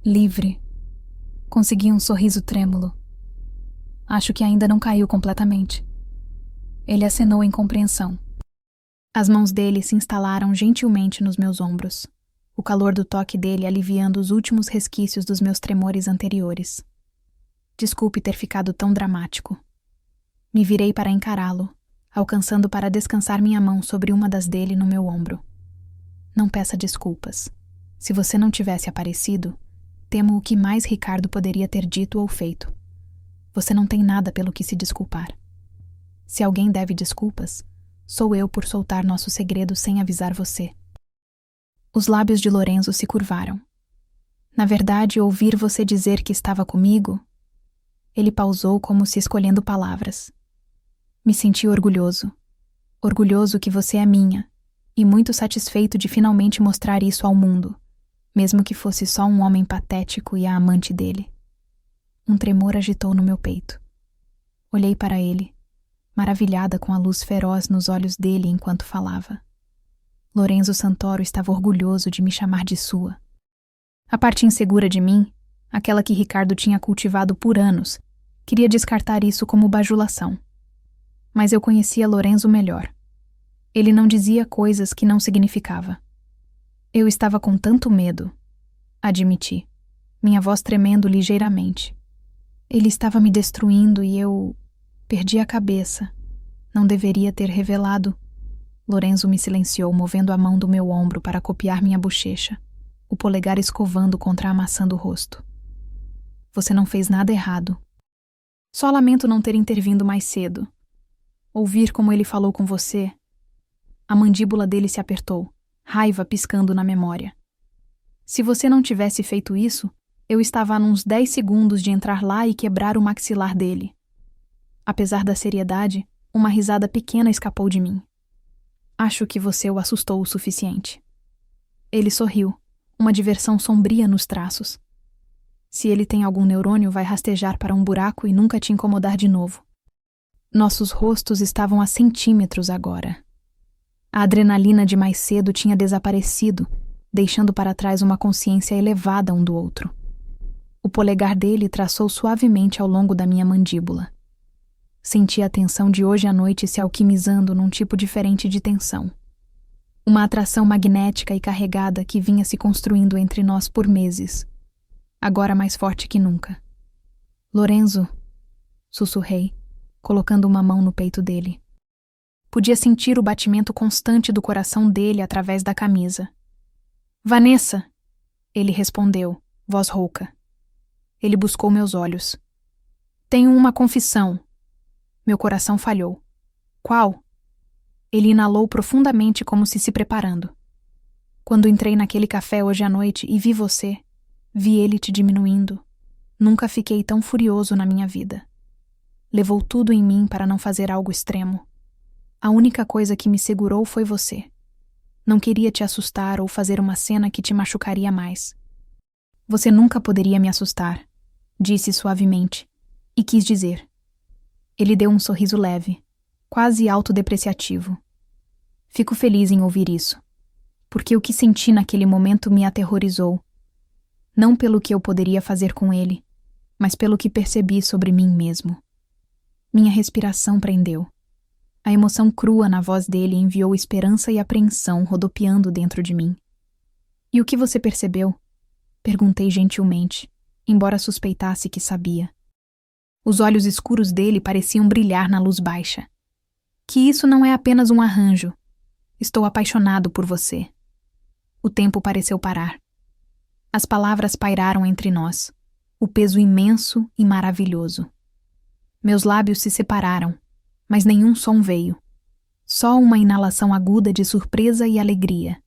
livre. Consegui um sorriso trêmulo. "Acho que ainda não caiu completamente." Ele acenou em compreensão. As mãos dele se instalaram gentilmente nos meus ombros, o calor do toque dele aliviando os últimos resquícios dos meus tremores anteriores. Desculpe ter ficado tão dramático. Me virei para encará-lo, alcançando para descansar minha mão sobre uma das dele no meu ombro. "Não peça desculpas. Se você não tivesse aparecido, temo o que mais Ricardo poderia ter dito ou feito. Você não tem nada pelo que se desculpar. Se alguém deve desculpas, sou eu por soltar nosso segredo sem avisar você." Os lábios de Lorenzo se curvaram. "Na verdade, ouvir você dizer que estava comigo..." Ele pausou como se escolhendo palavras. "Me senti orgulhoso. Orgulhoso que você é minha, e muito satisfeito de finalmente mostrar isso ao mundo, mesmo que fosse só um homem patético e a amante dele." Um tremor agitou no meu peito. Olhei para ele, maravilhada com a luz feroz nos olhos dele enquanto falava. Lorenzo Santoro estava orgulhoso de me chamar de sua. A parte insegura de mim, aquela que Ricardo tinha cultivado por anos, queria descartar isso como bajulação. Mas eu conhecia Lorenzo melhor, Ele não dizia coisas que não significava. Eu estava com tanto medo, admiti, minha voz tremendo ligeiramente. Ele estava me destruindo e eu perdi a cabeça. Não deveria ter revelado. Lorenzo me silenciou, movendo a mão do meu ombro para copiar minha bochecha, o polegar escovando contra a maçã do rosto. Você não fez nada errado. Só lamento não ter intervindo mais cedo. Ouvir como ele falou com você. A mandíbula dele se apertou, raiva piscando na memória. Se você não tivesse feito isso, eu estava a uns 10 segundos de entrar lá e quebrar o maxilar dele. Apesar da seriedade, uma risada pequena escapou de mim. Acho que você o assustou o suficiente. Ele sorriu, uma diversão sombria nos traços. Se ele tem algum neurônio, vai rastejar para um buraco e nunca te incomodar de novo. Nossos rostos estavam a centímetros agora. A adrenalina de mais cedo tinha desaparecido, deixando para trás uma consciência elevada um do outro. O polegar dele traçou suavemente ao longo da minha mandíbula. Senti a tensão de hoje à noite se alquimizando num tipo diferente de tensão. Uma atração magnética e carregada que vinha se construindo entre nós por meses, agora mais forte que nunca. Lorenzo, sussurrei, colocando uma mão no peito dele. Podia sentir o batimento constante do coração dele através da camisa. Vanessa, ele respondeu, voz rouca. Ele buscou meus olhos. Tenho uma confissão. Meu coração falhou. Qual? Ele inalou profundamente como se preparando. Quando entrei naquele café hoje à noite e vi você, vi ele te diminuindo. Nunca fiquei tão furioso na minha vida. Levou tudo em mim para não fazer algo extremo. A única coisa que me segurou foi você. Não queria te assustar ou fazer uma cena que te machucaria mais. Você nunca poderia me assustar, disse suavemente, e quis dizer. Ele deu um sorriso leve, quase autodepreciativo. Fico feliz em ouvir isso, porque o que senti naquele momento me aterrorizou. Não pelo que eu poderia fazer com ele, mas pelo que percebi sobre mim mesmo. Minha respiração prendeu. A emoção crua na voz dele enviou esperança e apreensão rodopiando dentro de mim. E o que você percebeu? Perguntei gentilmente, embora suspeitasse que sabia. Os olhos escuros dele pareciam brilhar na luz baixa. Que isso não é apenas um arranjo. Estou apaixonado por você. O tempo pareceu parar. As palavras pairaram entre nós, o peso imenso e maravilhoso. Meus lábios se separaram, mas nenhum som veio. Só uma inalação aguda de surpresa e alegria.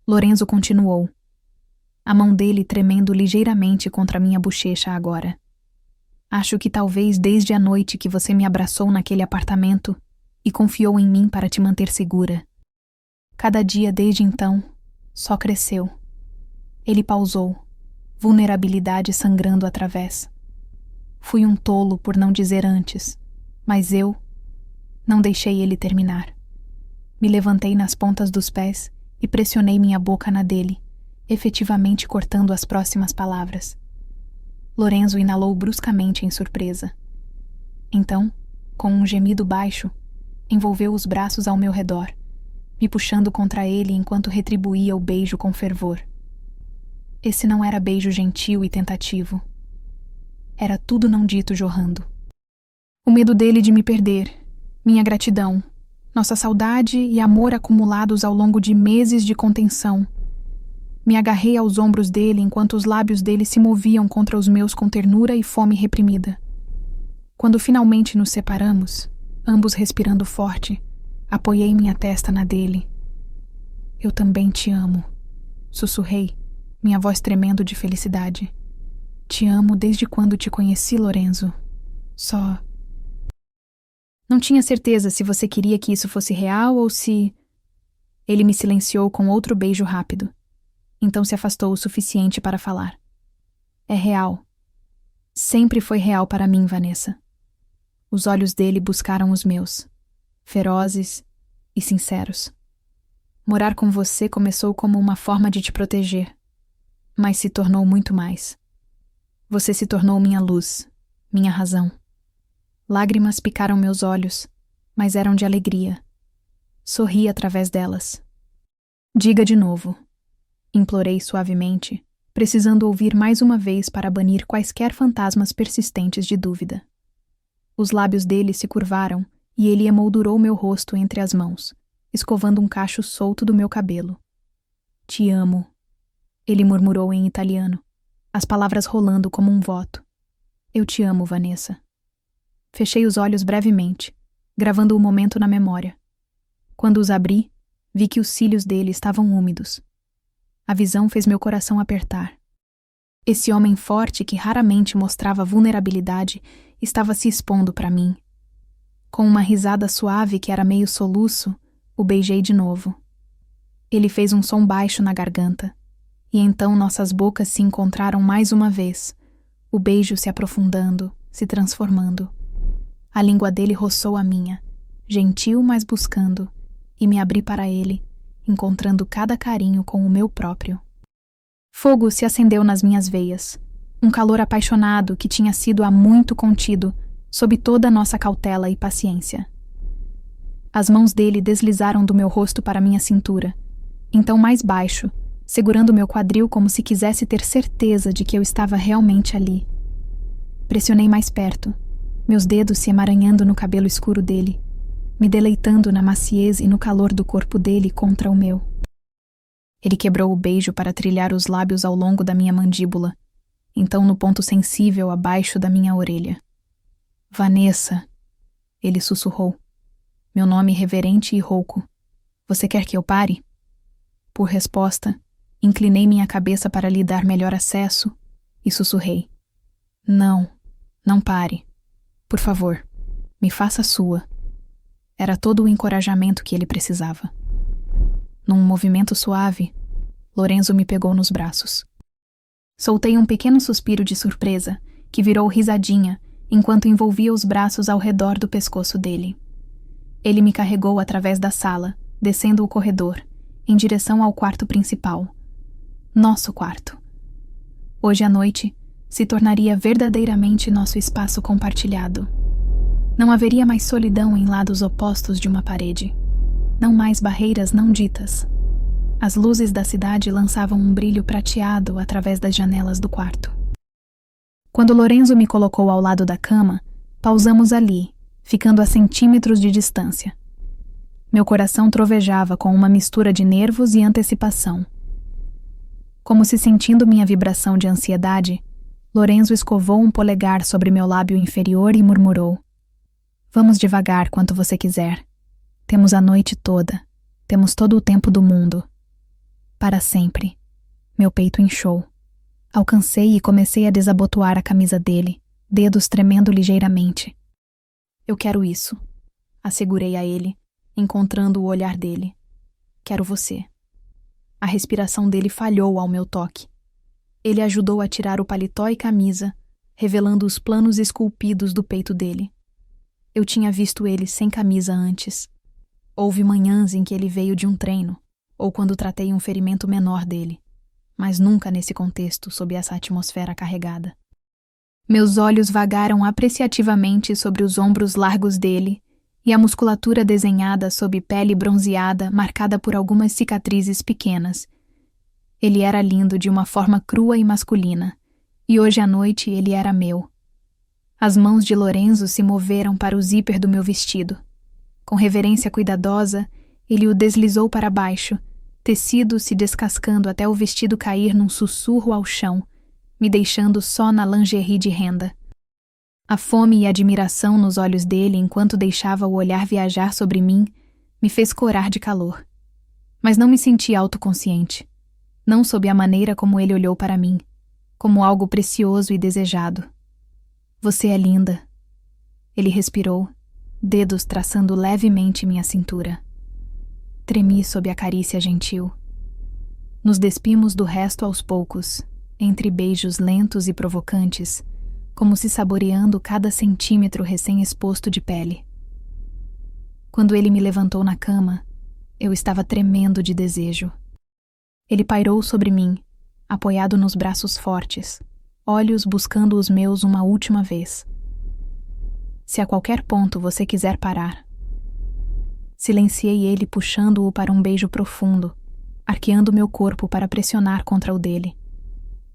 Lorenzo continuou, a mão dele tremendo ligeiramente contra minha bochecha agora. Acho que talvez desde a noite que você me abraçou naquele apartamento e confiou em mim para te manter segura. Cada dia desde então só cresceu. Ele pausou, vulnerabilidade sangrando através. Fui um tolo por não dizer antes, mas eu não deixei ele terminar. Me levantei nas pontas dos pés e pressionei minha boca na dele, efetivamente cortando as próximas palavras. Lorenzo inalou bruscamente em surpresa. Então, com um gemido baixo, envolveu os braços ao meu redor, me puxando contra ele enquanto retribuía o beijo com fervor. Esse não era beijo gentil e tentativo. Era tudo não dito jorrando. O medo dele de me perder, minha gratidão, nossa saudade e amor acumulados ao longo de meses de contenção. Me agarrei aos ombros dele enquanto os lábios dele se moviam contra os meus com ternura e fome reprimida. Quando finalmente nos separamos, ambos respirando forte, apoiei minha testa na dele. Eu também te amo, sussurrei, minha voz tremendo de felicidade. Te amo desde quando te conheci, Lorenzo. Só... Não tinha certeza se você queria que isso fosse real ou se... Ele me silenciou com outro beijo rápido. Então se afastou o suficiente para falar. É real. Sempre foi real para mim, Vanessa. Os olhos dele buscaram os meus, ferozes e sinceros. Morar com você começou como uma forma de te proteger, mas se tornou muito mais. Você se tornou minha luz, minha razão. Lágrimas picaram meus olhos, mas eram de alegria. Sorri através delas. Diga de novo. Implorei suavemente, precisando ouvir mais uma vez para banir quaisquer fantasmas persistentes de dúvida. Os lábios dele se curvaram e ele emoldurou meu rosto entre as mãos, escovando um cacho solto do meu cabelo. Te amo, ele murmurou em italiano, as palavras rolando como um voto. Eu te amo, Vanessa. Fechei os olhos brevemente, gravando o momento na memória. Quando os abri, vi que os cílios dele estavam úmidos. A visão fez meu coração apertar. Esse homem forte que raramente mostrava vulnerabilidade estava se expondo para mim. Com uma risada suave que era meio soluço, o beijei de novo. Ele fez um som baixo na garganta, e então nossas bocas se encontraram mais uma vez, o beijo se aprofundando, se transformando. A língua dele roçou a minha, gentil mas buscando, e me abri para ele, encontrando cada carinho com o meu próprio. Fogo se acendeu nas minhas veias, um calor apaixonado que tinha sido há muito contido, sob toda a nossa cautela e paciência. As mãos dele deslizaram do meu rosto para minha cintura, então mais baixo, segurando meu quadril como se quisesse ter certeza de que eu estava realmente ali. Pressionei mais perto, meus dedos se emaranhando no cabelo escuro dele, me deleitando na maciez e no calor do corpo dele contra o meu. Ele quebrou o beijo para trilhar os lábios ao longo da minha mandíbula, então no ponto sensível abaixo da minha orelha. Vanessa, ele sussurrou. Meu nome reverente e rouco. Você quer que eu pare? Por resposta, inclinei minha cabeça para lhe dar melhor acesso e sussurrei. Não, não pare. Por favor, me faça sua. Era todo o encorajamento que ele precisava. Num movimento suave, Lorenzo me pegou nos braços. Soltei um pequeno suspiro de surpresa, que virou risadinha, enquanto envolvia os braços ao redor do pescoço dele. Ele me carregou através da sala, descendo o corredor, em direção ao quarto principal. Nosso quarto. Hoje à noite, se tornaria verdadeiramente nosso espaço compartilhado. Não haveria mais solidão em lados opostos de uma parede. Não mais barreiras não ditas. As luzes da cidade lançavam um brilho prateado através das janelas do quarto. Quando Lorenzo me colocou ao lado da cama, pausamos ali, ficando a centímetros de distância. Meu coração trovejava com uma mistura de nervos e antecipação. Como se sentindo minha vibração de ansiedade, Lorenzo escovou um polegar sobre meu lábio inferior e murmurou: Vamos devagar quanto você quiser. Temos a noite toda. Temos todo o tempo do mundo. Para sempre. Meu peito inchou. Alcancei e comecei a desabotoar a camisa dele, dedos tremendo ligeiramente. Eu quero isso, assegurei a ele, encontrando o olhar dele. Quero você. A respiração dele falhou ao meu toque. Ele ajudou a tirar o paletó e camisa, revelando os planos esculpidos do peito dele. Eu tinha visto ele sem camisa antes. Houve manhãs em que ele veio de um treino, ou quando tratei um ferimento menor dele, mas nunca nesse contexto, sob essa atmosfera carregada. Meus olhos vagaram apreciativamente sobre os ombros largos dele e a musculatura desenhada sob pele bronzeada, marcada por algumas cicatrizes pequenas. Ele era lindo de uma forma crua e masculina, e hoje à noite ele era meu. As mãos de Lorenzo se moveram para o zíper do meu vestido. Com reverência cuidadosa, ele o deslizou para baixo, tecido se descascando até o vestido cair num sussurro ao chão, me deixando só na lingerie de renda. A fome e admiração nos olhos dele enquanto deixava o olhar viajar sobre mim me fez corar de calor. Mas não me senti autoconsciente. Não sob a maneira como ele olhou para mim, como algo precioso e desejado. Você é linda. Ele respirou, dedos traçando levemente minha cintura. Tremi sob a carícia gentil. Nos despimos do resto aos poucos, entre beijos lentos e provocantes, como se saboreando cada centímetro recém-exposto de pele. Quando ele me levantou na cama, eu estava tremendo de desejo. Ele pairou sobre mim, apoiado nos braços fortes, olhos buscando os meus uma última vez. Se a qualquer ponto você quiser parar. Silenciei ele puxando-o para um beijo profundo, arqueando meu corpo para pressionar contra o dele.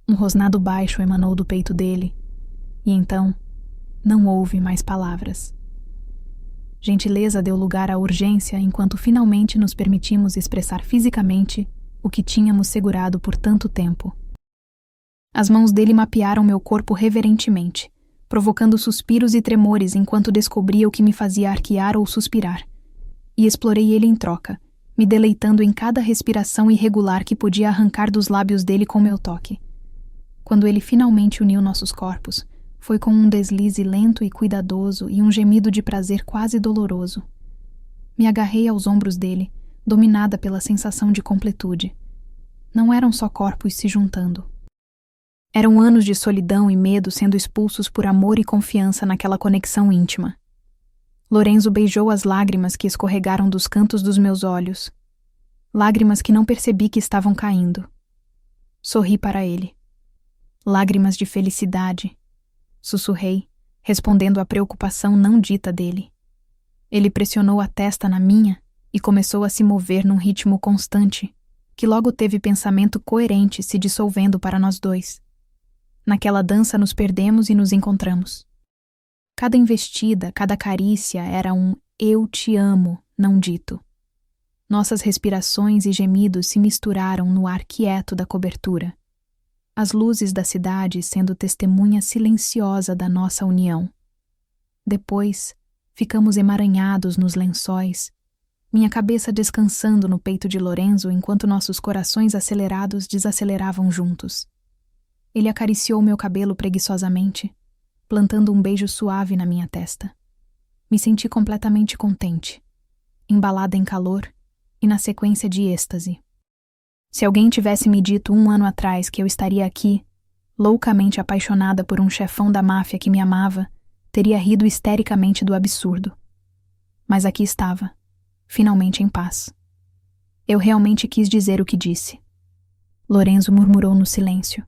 Um rosnado baixo emanou do peito dele, e então não houve mais palavras. Gentileza deu lugar à urgência enquanto finalmente nos permitimos expressar fisicamente o que tínhamos segurado por tanto tempo. As mãos dele mapearam meu corpo reverentemente, provocando suspiros e tremores enquanto descobria o que me fazia arquear ou suspirar. E explorei ele em troca, me deleitando em cada respiração irregular que podia arrancar dos lábios dele com meu toque. Quando ele finalmente uniu nossos corpos, foi com um deslize lento e cuidadoso e um gemido de prazer quase doloroso. Me agarrei aos ombros dele, dominada pela sensação de completude. Não eram só corpos se juntando. Eram anos de solidão e medo sendo expulsos por amor e confiança naquela conexão íntima. Lorenzo beijou as lágrimas que escorregaram dos cantos dos meus olhos. Lágrimas que não percebi que estavam caindo. Sorri para ele. Lágrimas de felicidade. Sussurrei, respondendo à preocupação não dita dele. Ele pressionou a testa na minha e começou a se mover num ritmo constante, que logo teve pensamento coerente se dissolvendo para nós dois. Naquela dança nos perdemos e nos encontramos. Cada investida, cada carícia era um "eu te amo" não dito. Nossas respirações e gemidos se misturaram no ar quieto da cobertura. As luzes da cidade sendo testemunha silenciosa da nossa união. Depois, ficamos emaranhados nos lençóis, minha cabeça descansando no peito de Lorenzo enquanto nossos corações acelerados desaceleravam juntos. Ele acariciou meu cabelo preguiçosamente, plantando um beijo suave na minha testa. Me senti completamente contente, embalada em calor e na sequência de êxtase. Se alguém tivesse me dito 1 ano atrás que eu estaria aqui, loucamente apaixonada por um chefão da máfia que me amava, teria rido histericamente do absurdo. Mas aqui estava, finalmente em paz. Eu realmente quis dizer o que disse. Lorenzo murmurou no silêncio,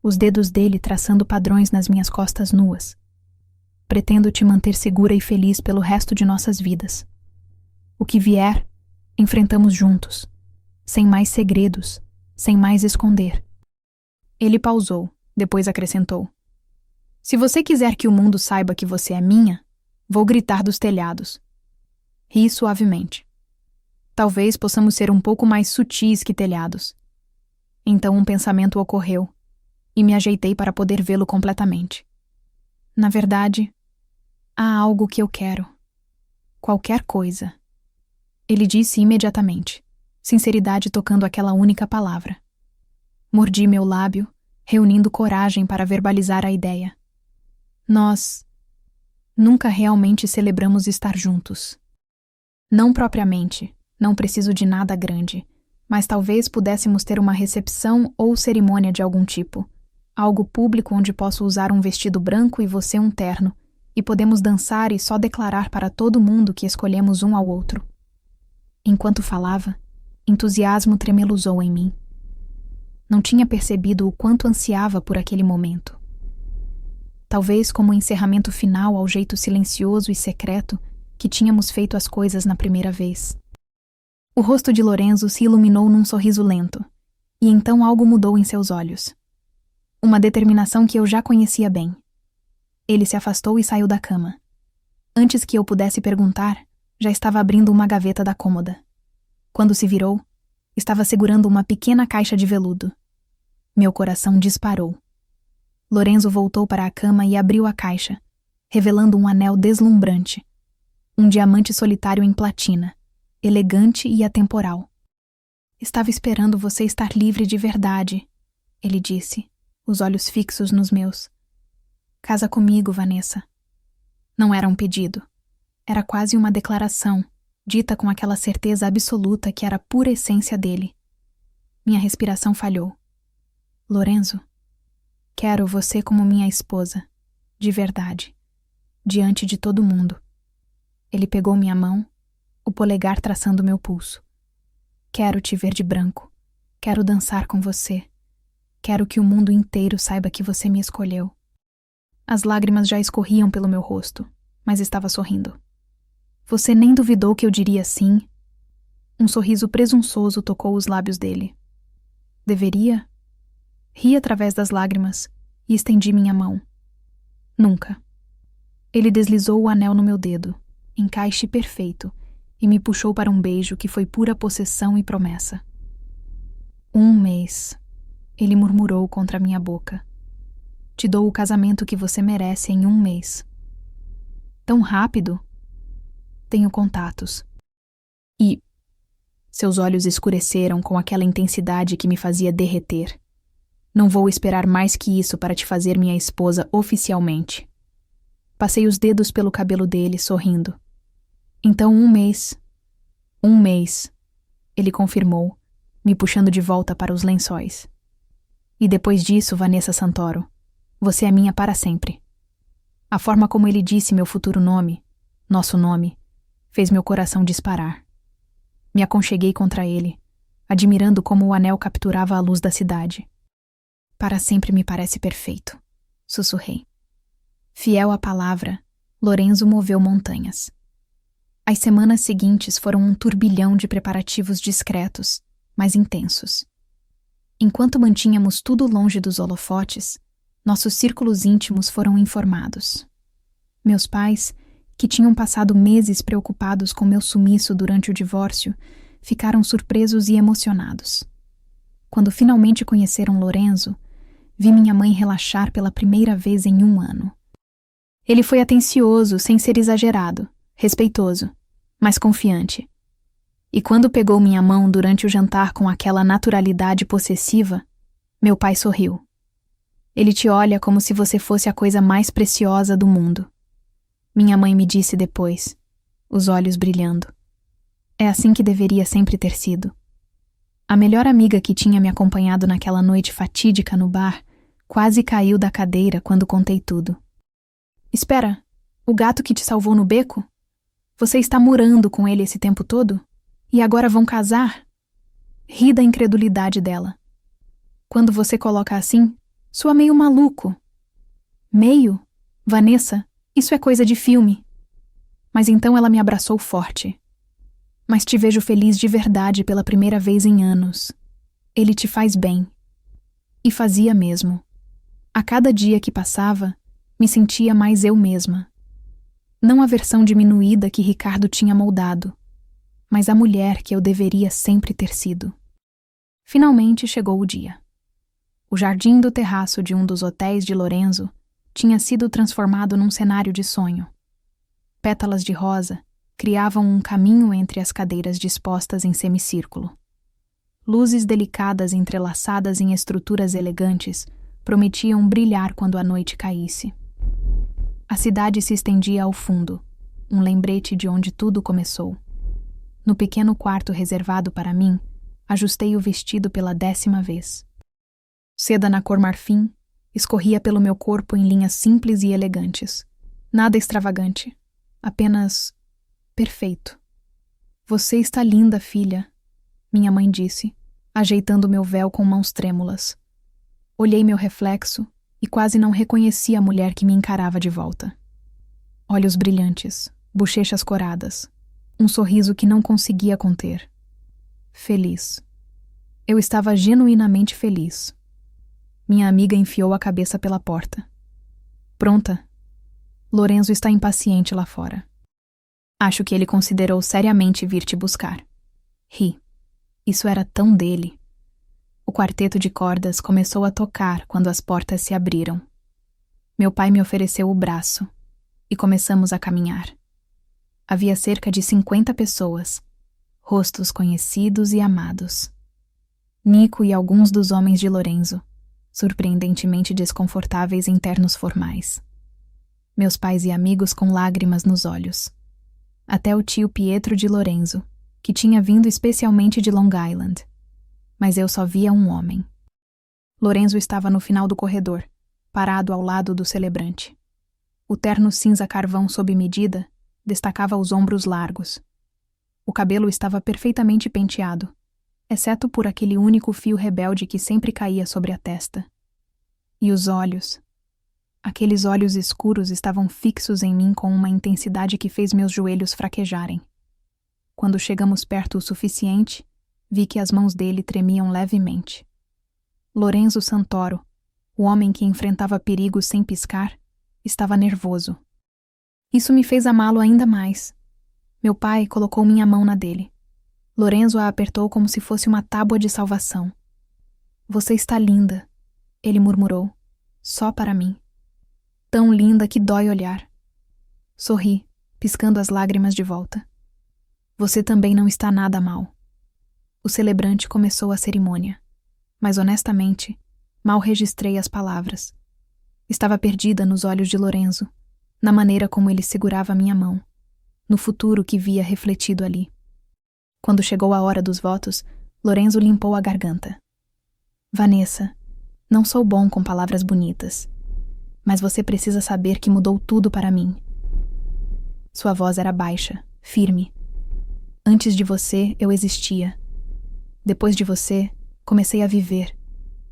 os dedos dele traçando padrões nas minhas costas nuas. Pretendo te manter segura e feliz pelo resto de nossas vidas. O que vier, enfrentamos juntos. Sem mais segredos, sem mais esconder. Ele pausou, depois acrescentou. Se você quiser que o mundo saiba que você é minha, vou gritar dos telhados. Ri suavemente. Talvez possamos ser um pouco mais sutis que telhados. Então um pensamento ocorreu, e me ajeitei para poder vê-lo completamente. Na verdade, há algo que eu quero. Qualquer coisa. Ele disse imediatamente. Sinceridade tocando aquela única palavra. Mordi meu lábio, reunindo coragem para verbalizar a ideia. Nós nunca realmente celebramos estar juntos. Não propriamente, não preciso de nada grande, mas talvez pudéssemos ter uma recepção ou cerimônia de algum tipo. Algo público onde posso usar um vestido branco e você um terno, e podemos dançar e só declarar para todo mundo que escolhemos um ao outro. Enquanto falava, entusiasmo tremeluzou em mim. Não tinha percebido o quanto ansiava por aquele momento. Talvez como encerramento final ao jeito silencioso e secreto que tínhamos feito as coisas na primeira vez. O rosto de Lorenzo se iluminou num sorriso lento, e então algo mudou em seus olhos. Uma determinação que eu já conhecia bem. Ele se afastou e saiu da cama. Antes que eu pudesse perguntar, já estava abrindo uma gaveta da cômoda. Quando se virou, estava segurando uma pequena caixa de veludo. Meu coração disparou. Lorenzo voltou para a cama e abriu a caixa, revelando um anel deslumbrante. Um diamante solitário em platina, elegante e atemporal. Estava esperando você estar livre de verdade, ele disse, os olhos fixos nos meus. Casa comigo, Vanessa. Não era um pedido. Era quase uma declaração, dita com aquela certeza absoluta que era a pura essência dele. Minha respiração falhou. Lorenzo, quero você como minha esposa, de verdade, diante de todo mundo. Ele pegou minha mão, o polegar traçando meu pulso. Quero te ver de branco. Quero dançar com você. Quero que o mundo inteiro saiba que você me escolheu. As lágrimas já escorriam pelo meu rosto, mas estava sorrindo. Você nem duvidou que eu diria sim? Um sorriso presunçoso tocou os lábios dele. Deveria? Ri através das lágrimas e estendi minha mão. Nunca. Ele deslizou o anel no meu dedo, encaixe perfeito, e me puxou para um beijo que foi pura possessão e promessa. 1 mês, ele murmurou contra minha boca. Te dou o casamento que você merece em 1 mês. Tão rápido? Tenho contatos. E seus olhos escureceram com aquela intensidade que me fazia derreter. Não vou esperar mais que isso para te fazer minha esposa oficialmente. Passei os dedos pelo cabelo dele, sorrindo. Então 1 mês. 1 mês, ele confirmou, me puxando de volta para os lençóis. E depois disso, Vanessa Santoro, você é minha para sempre. A forma como ele disse meu futuro nome, nosso nome, fez meu coração disparar. Me aconcheguei contra ele, admirando como o anel capturava a luz da cidade. Para sempre me parece perfeito, sussurrei. Fiel à palavra, Lorenzo moveu montanhas. As semanas seguintes foram um turbilhão de preparativos discretos, mas intensos. Enquanto mantínhamos tudo longe dos holofotes, nossos círculos íntimos foram informados. Meus pais, que tinham passado meses preocupados com meu sumiço durante o divórcio, ficaram surpresos e emocionados. Quando finalmente conheceram Lorenzo, vi minha mãe relaxar pela primeira vez em 1 ano. Ele foi atencioso, sem ser exagerado, respeitoso, mas confiante. E quando pegou minha mão durante o jantar com aquela naturalidade possessiva, meu pai sorriu. Ele te olha como se você fosse a coisa mais preciosa do mundo. Minha mãe me disse depois, os olhos brilhando. É assim que deveria sempre ter sido. A melhor amiga que tinha me acompanhado naquela noite fatídica no bar quase caiu da cadeira quando contei tudo. Espera, o gato que te salvou no beco? Você está morando com ele esse tempo todo? E agora vão casar? Ri da incredulidade dela. Quando você coloca assim, soa meio maluco. Meio? Vanessa, isso é coisa de filme. Mas então ela me abraçou forte. Mas te vejo feliz de verdade pela primeira vez em anos. Ele te faz bem. E fazia mesmo. A cada dia que passava, me sentia mais eu mesma. Não a versão diminuída que Ricardo tinha moldado, mas a mulher que eu deveria sempre ter sido. Finalmente chegou o dia. O jardim do terraço de um dos hotéis de Lorenzo tinha sido transformado num cenário de sonho. Pétalas de rosa criavam um caminho entre as cadeiras dispostas em semicírculo. Luzes delicadas entrelaçadas em estruturas elegantes prometiam brilhar quando a noite caísse. A cidade se estendia ao fundo, um lembrete de onde tudo começou. No pequeno quarto reservado para mim, ajustei o vestido pela 10ª vez. Seda na cor marfim escorria pelo meu corpo em linhas simples e elegantes. Nada extravagante, apenas perfeito. Você está linda, filha, minha mãe disse, ajeitando meu véu com mãos trêmulas. Olhei meu reflexo e quase não reconheci a mulher que me encarava de volta. Olhos brilhantes, bochechas coradas, um sorriso que não conseguia conter. Feliz. Eu estava genuinamente feliz. Minha amiga enfiou a cabeça pela porta. Pronta? Lorenzo está impaciente lá fora. Acho que ele considerou seriamente vir te buscar. Ri. Isso era tão dele. O quarteto de cordas começou a tocar quando as portas se abriram. Meu pai me ofereceu o braço e começamos a caminhar. Havia cerca de 50 pessoas, rostos conhecidos e amados. Nico e alguns dos homens de Lorenzo, surpreendentemente desconfortáveis em ternos formais. Meus pais e amigos com lágrimas nos olhos. Até o tio Pietro de Lorenzo, que tinha vindo especialmente de Long Island. Mas eu só via um homem. Lorenzo estava no final do corredor, parado ao lado do celebrante. O terno cinza carvão sob medida destacava os ombros largos. O cabelo estava perfeitamente penteado, exceto por aquele único fio rebelde que sempre caía sobre a testa. E os olhos, Aqueles olhos escuros estavam fixos em mim com uma intensidade que fez meus joelhos fraquejarem. Quando chegamos perto o suficiente, vi que as mãos dele tremiam levemente. Lorenzo Santoro, o homem que enfrentava perigo sem piscar, estava nervoso. Isso me fez amá-lo ainda mais. Meu pai colocou minha mão na dele. Lorenzo a apertou como se fosse uma tábua de salvação. Você está linda, ele murmurou, só para mim. Tão linda que dói olhar. Sorri, piscando as lágrimas de volta. Você também não está nada mal. O celebrante começou a cerimônia, mas honestamente, mal registrei as palavras. Estava perdida nos olhos de Lorenzo, na maneira como ele segurava minha mão, no futuro que via refletido ali. Quando chegou a hora dos votos, Lorenzo limpou a garganta. Vanessa, não sou bom com palavras bonitas, mas você precisa saber que mudou tudo para mim. Sua voz era baixa, firme. Antes de você, eu existia. Depois de você, comecei a viver.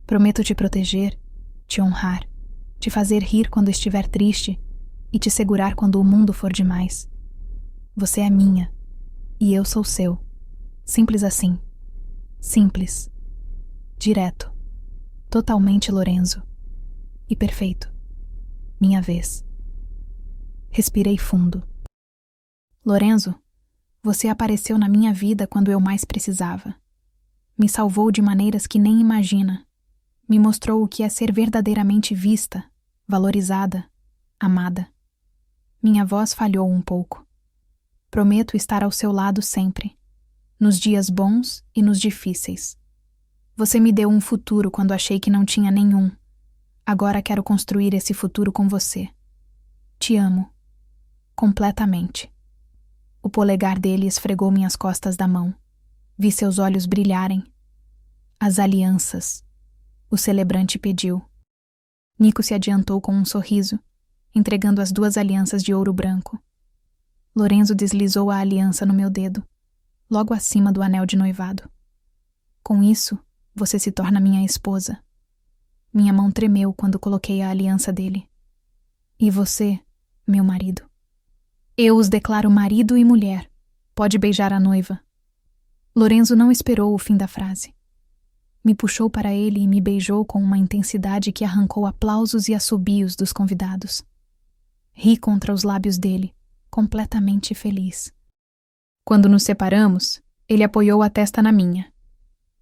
Prometo te proteger, te honrar, te fazer rir quando estiver triste e te segurar quando o mundo for demais. Você é minha, e eu sou seu. Simples assim. Simples. Direto. Totalmente Lorenzo. E perfeito. Minha vez. Respirei fundo. Lorenzo, você apareceu na minha vida quando eu mais precisava. Me salvou de maneiras que nem imagina. Me mostrou o que é ser verdadeiramente vista, valorizada, amada. Minha voz falhou um pouco. Prometo estar ao seu lado sempre, nos dias bons e nos difíceis. Você me deu um futuro quando achei que não tinha nenhum. Agora quero construir esse futuro com você. Te amo. Completamente. O polegar dele esfregou minhas costas da mão. Vi seus olhos brilharem. As alianças. O celebrante pediu. Nico se adiantou com um sorriso, entregando as 2 alianças de ouro branco. Lorenzo deslizou a aliança no meu dedo, logo acima do anel de noivado. Com isso, você se torna minha esposa. Minha mão tremeu quando coloquei a aliança dele. E você, meu marido. Eu os declaro marido e mulher. Pode beijar a noiva. Lorenzo não esperou o fim da frase. Me puxou para ele e me beijou com uma intensidade que arrancou aplausos e assobios dos convidados. Ri contra os lábios dele, completamente feliz. Quando nos separamos, ele apoiou a testa na minha.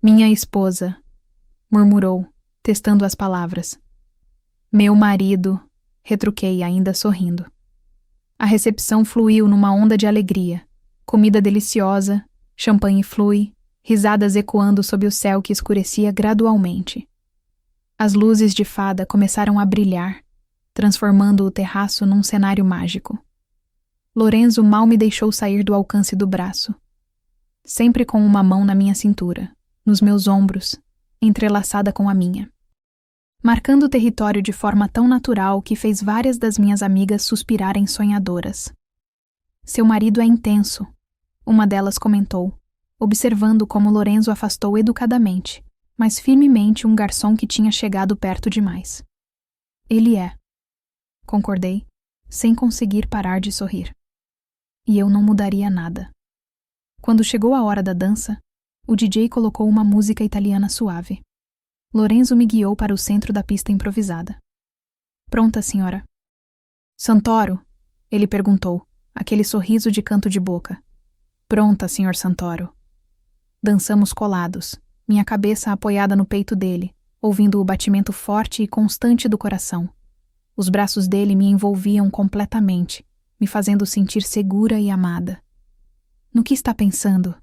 Minha esposa, murmurou, testando as palavras. Meu marido, retruquei ainda sorrindo. A recepção fluiu numa onda de alegria. Comida deliciosa, champanhe flui, risadas ecoando sob o céu que escurecia gradualmente. As luzes de fada começaram a brilhar, transformando o terraço num cenário mágico. Lorenzo mal me deixou sair do alcance do braço. Sempre com uma mão na minha cintura, nos meus ombros, entrelaçada com a minha. Marcando o território de forma tão natural que fez várias das minhas amigas suspirarem sonhadoras. Seu marido é intenso, uma delas comentou, observando como Lorenzo afastou educadamente, mas firmemente um garçom que tinha chegado perto demais. Ele é. Concordei, sem conseguir parar de sorrir. E eu não mudaria nada. Quando chegou a hora da dança, o DJ colocou uma música italiana suave. Lorenzo me guiou para o centro da pista improvisada. Pronta, senhora? Santoro? Ele perguntou, aquele sorriso de canto de boca. Pronta, senhor Santoro. Dançamos colados, minha cabeça apoiada no peito dele, ouvindo o batimento forte e constante do coração. Os braços dele me envolviam completamente, me fazendo sentir segura e amada. No que está pensando?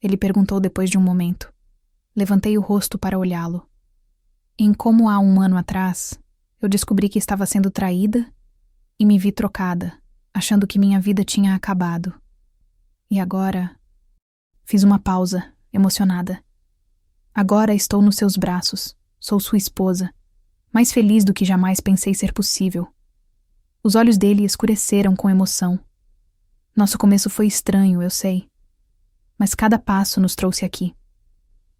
Ele perguntou depois de um momento. Levantei o rosto para olhá-lo. Em como há 1 ano atrás, eu descobri que estava sendo traída e me vi trocada, achando que minha vida tinha acabado. E agora... Fiz uma pausa, emocionada. Agora estou nos seus braços, sou sua esposa, mais feliz do que jamais pensei ser possível. Os olhos dele escureceram com emoção. Nosso começo foi estranho, eu sei. Mas cada passo nos trouxe aqui.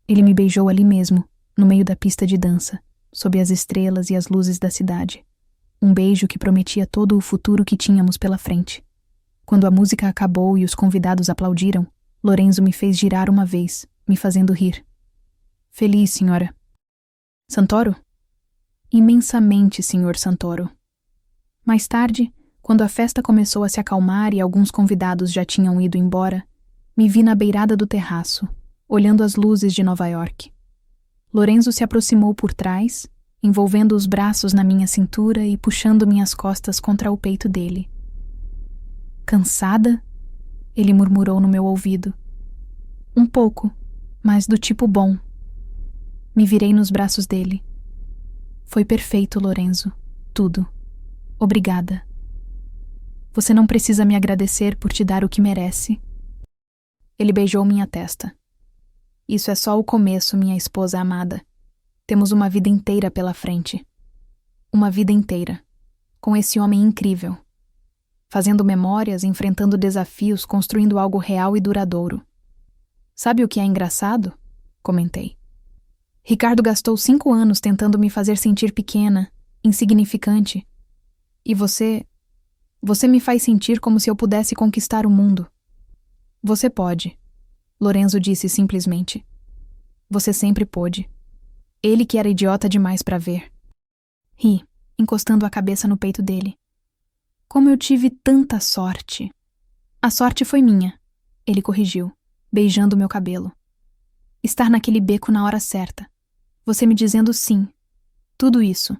Ele me beijou ali mesmo, no meio da pista de dança, sob as estrelas e as luzes da cidade. Um beijo que prometia todo o futuro que tínhamos pela frente. Quando a música acabou e os convidados aplaudiram, Lorenzo me fez girar uma vez, me fazendo rir. Feliz, senhora. Santoro? Imensamente, senhor Santoro. Mais tarde, quando a festa começou a se acalmar e alguns convidados já tinham ido embora, me vi na beirada do terraço, olhando as luzes de Nova York. Lorenzo se aproximou por trás, envolvendo os braços na minha cintura e puxando minhas costas contra o peito dele. Cansada? Ele murmurou no meu ouvido. Um pouco, mas do tipo bom. Me virei nos braços dele. Foi perfeito, Lorenzo. Tudo. Obrigada. Você não precisa me agradecer por te dar o que merece. Ele beijou minha testa. Isso é só o começo, minha esposa amada. Temos uma vida inteira pela frente. Uma vida inteira. Com esse homem incrível. Fazendo memórias, enfrentando desafios, construindo algo real e duradouro. Sabe o que é engraçado? Comentei. Ricardo gastou 5 anos tentando me fazer sentir pequena, insignificante. E você me faz sentir como se eu pudesse conquistar o mundo. Você pode, Lorenzo disse simplesmente. Você sempre pôde. Ele que era idiota demais para ver. Ri, encostando a cabeça no peito dele. Como eu tive tanta sorte. A sorte foi minha, ele corrigiu, beijando meu cabelo. Estar naquele beco na hora certa. Você me dizendo sim. Tudo isso.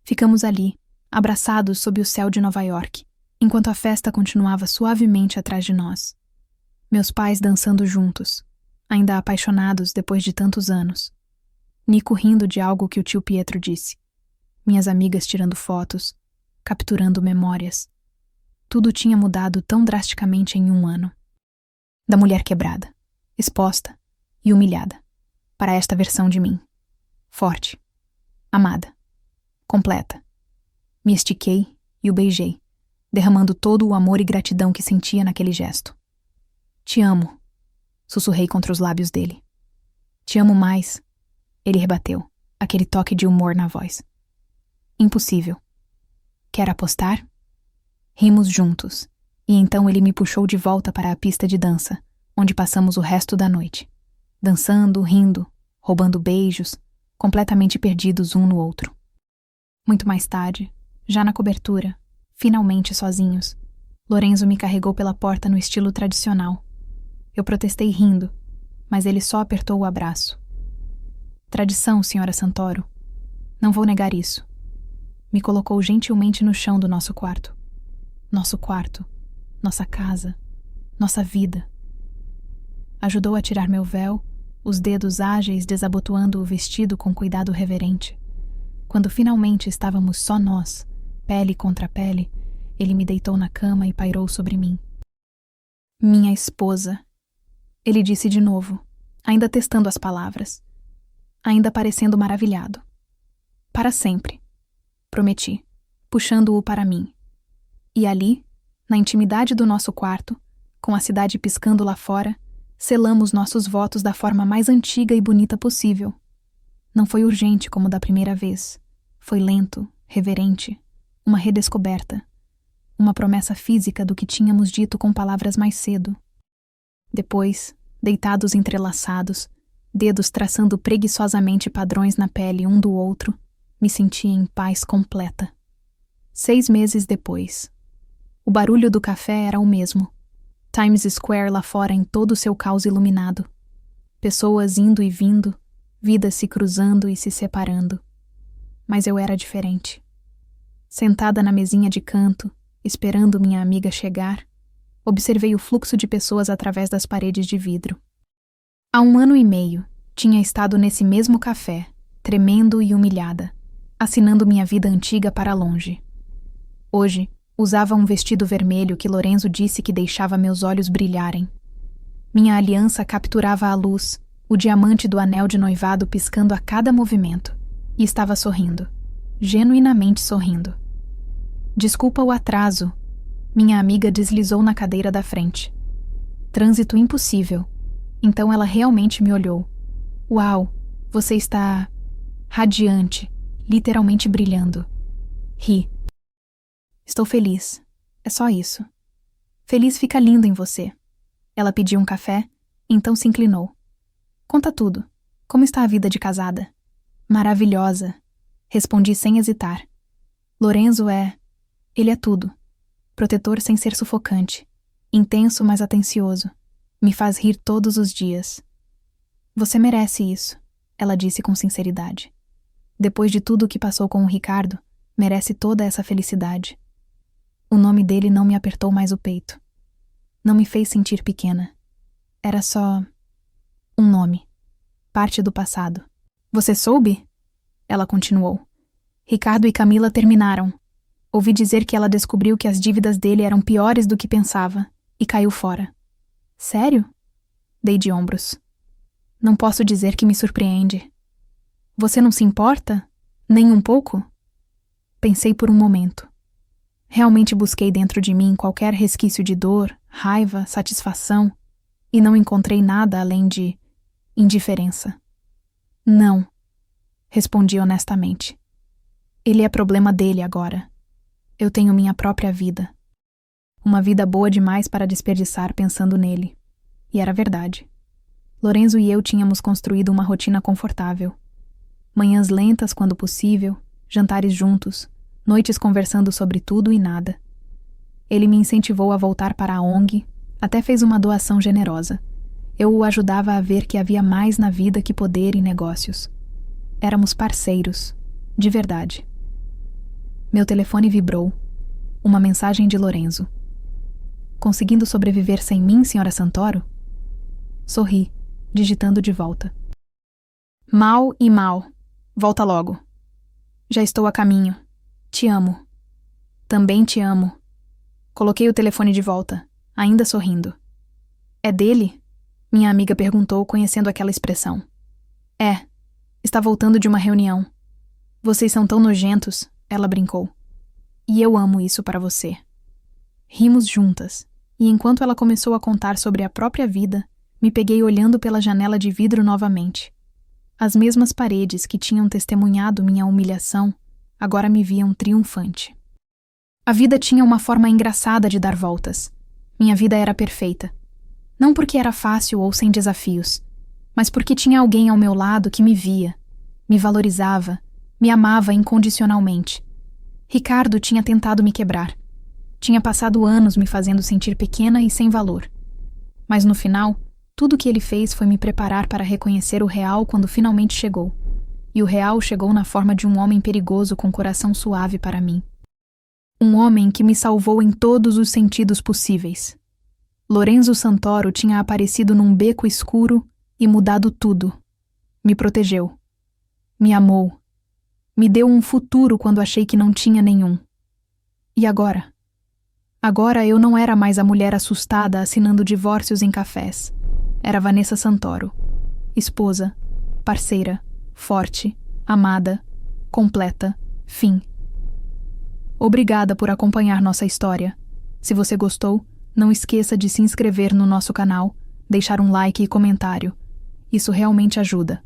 Ficamos ali, abraçados sob o céu de Nova York, enquanto a festa continuava suavemente atrás de nós. Meus pais dançando juntos, ainda apaixonados depois de tantos anos. Nico rindo de algo que o tio Pietro disse. Minhas amigas tirando fotos, capturando memórias. Tudo tinha mudado tão drasticamente em 1 ano. Da mulher quebrada, exposta e humilhada, para esta versão de mim. Forte, amada, completa. Me estiquei e o beijei, derramando todo o amor e gratidão que sentia naquele gesto. Te amo, sussurrei contra os lábios dele. Te amo mais, ele rebateu, aquele toque de humor na voz. Impossível. Quer apostar? Rimos juntos, e então ele me puxou de volta para a pista de dança, onde passamos o resto da noite. Dançando, rindo, roubando beijos, completamente perdidos um no outro. Muito mais tarde, já na cobertura, finalmente sozinhos, Lorenzo me carregou pela porta no estilo tradicional. Eu protestei rindo, mas ele só apertou o abraço. Tradição, senhora Santoro. Não vou negar isso. Me colocou gentilmente no chão do nosso quarto. Nosso quarto, nossa casa, nossa vida. Ajudou a tirar meu véu, os dedos ágeis desabotoando o vestido com cuidado reverente. Quando finalmente estávamos só nós, pele contra pele, ele me deitou na cama e pairou sobre mim. Minha esposa, ele disse de novo, ainda testando as palavras, ainda parecendo maravilhado. Para sempre, prometi, puxando-o para mim. E ali, na intimidade do nosso quarto, com a cidade piscando lá fora, selamos nossos votos da forma mais antiga e bonita possível. Não foi urgente como da primeira vez. Foi lento, reverente, uma redescoberta, uma promessa física do que tínhamos dito com palavras mais cedo. Depois, deitados entrelaçados, dedos traçando preguiçosamente padrões na pele um do outro, me senti em paz completa. 6 meses depois. O barulho do café era o mesmo. Times Square lá fora em todo o seu caos iluminado. Pessoas indo e vindo, vidas se cruzando e se separando. Mas eu era diferente. Sentada na mesinha de canto, esperando minha amiga chegar, observei o fluxo de pessoas através das paredes de vidro. Há 1 ano e meio, tinha estado nesse mesmo café, tremendo e humilhada, assinando minha vida antiga para longe. Hoje, usava um vestido vermelho que Lorenzo disse que deixava meus olhos brilharem. Minha aliança capturava a luz, o diamante do anel de noivado piscando a cada movimento, e estava sorrindo, genuinamente sorrindo. Desculpa o atraso, minha amiga deslizou na cadeira da frente. Trânsito impossível. Então ela realmente me olhou. Uau, você está radiante, literalmente brilhando. Ri. Estou feliz. É só isso. Feliz fica lindo em você. Ela pediu um café, então se inclinou. Conta tudo. Como está a vida de casada? Maravilhosa. Respondi sem hesitar. Lorenzo Ele é tudo. Protetor sem ser sufocante. Intenso, mas atencioso. Me faz rir todos os dias. Você merece isso, ela disse com sinceridade. Depois de tudo o que passou com o Ricardo, merece toda essa felicidade. O nome dele não me apertou mais o peito. Não me fez sentir pequena. Era só um nome. Parte do passado. Você soube? Ela continuou. Ricardo e Camila terminaram. Ouvi dizer que ela descobriu que as dívidas dele eram piores do que pensava e caiu fora. Sério? Dei de ombros. Não posso dizer que me surpreende. Você não se importa? Nem um pouco? Pensei por um momento. Realmente busquei dentro de mim qualquer resquício de dor, raiva, satisfação, e não encontrei nada além de indiferença. Não, respondi honestamente. Ele é problema dele agora. Eu tenho minha própria vida. Uma vida boa demais para desperdiçar pensando nele. E era verdade. Lorenzo e eu tínhamos construído uma rotina confortável. Manhãs lentas quando possível, jantares juntos, noites conversando sobre tudo e nada. Ele me incentivou a voltar para a ONG, até fez uma doação generosa. Eu o ajudava a ver que havia mais na vida que poder e negócios. Éramos parceiros, de verdade. Meu telefone vibrou. Uma mensagem de Lorenzo. Conseguindo sobreviver sem mim, Sra. Santoro? Sorri, digitando de volta. Mal e mal. Volta logo. Já estou a caminho. Te amo. Também te amo. Coloquei o telefone de volta, ainda sorrindo. É dele? Minha amiga perguntou, conhecendo aquela expressão. É. Está voltando de uma reunião. Vocês são tão nojentos, ela brincou. E eu amo isso para você. Rimos juntas, e enquanto ela começou a contar sobre a própria vida, me peguei olhando pela janela de vidro novamente. As mesmas paredes que tinham testemunhado minha humilhação, agora me viam triunfante. A vida tinha uma forma engraçada de dar voltas. Minha vida era perfeita. Não porque era fácil ou sem desafios, mas porque tinha alguém ao meu lado que me via, me valorizava, me amava incondicionalmente. Ricardo tinha tentado me quebrar. Tinha passado anos me fazendo sentir pequena e sem valor. Mas no final, tudo o que ele fez foi me preparar para reconhecer o real quando finalmente chegou. E o real chegou na forma de um homem perigoso com coração suave para mim. Um homem que me salvou em todos os sentidos possíveis. Lorenzo Santoro tinha aparecido num beco escuro e mudado tudo. Me protegeu. Me amou. Me deu um futuro quando achei que não tinha nenhum. E agora? Agora eu não era mais a mulher assustada assinando divórcios em cafés. Era Vanessa Santoro. Esposa, parceira, forte, amada, completa, fim. Obrigada por acompanhar nossa história. Se você gostou, não esqueça de se inscrever no nosso canal, deixar um like e comentário. Isso realmente ajuda.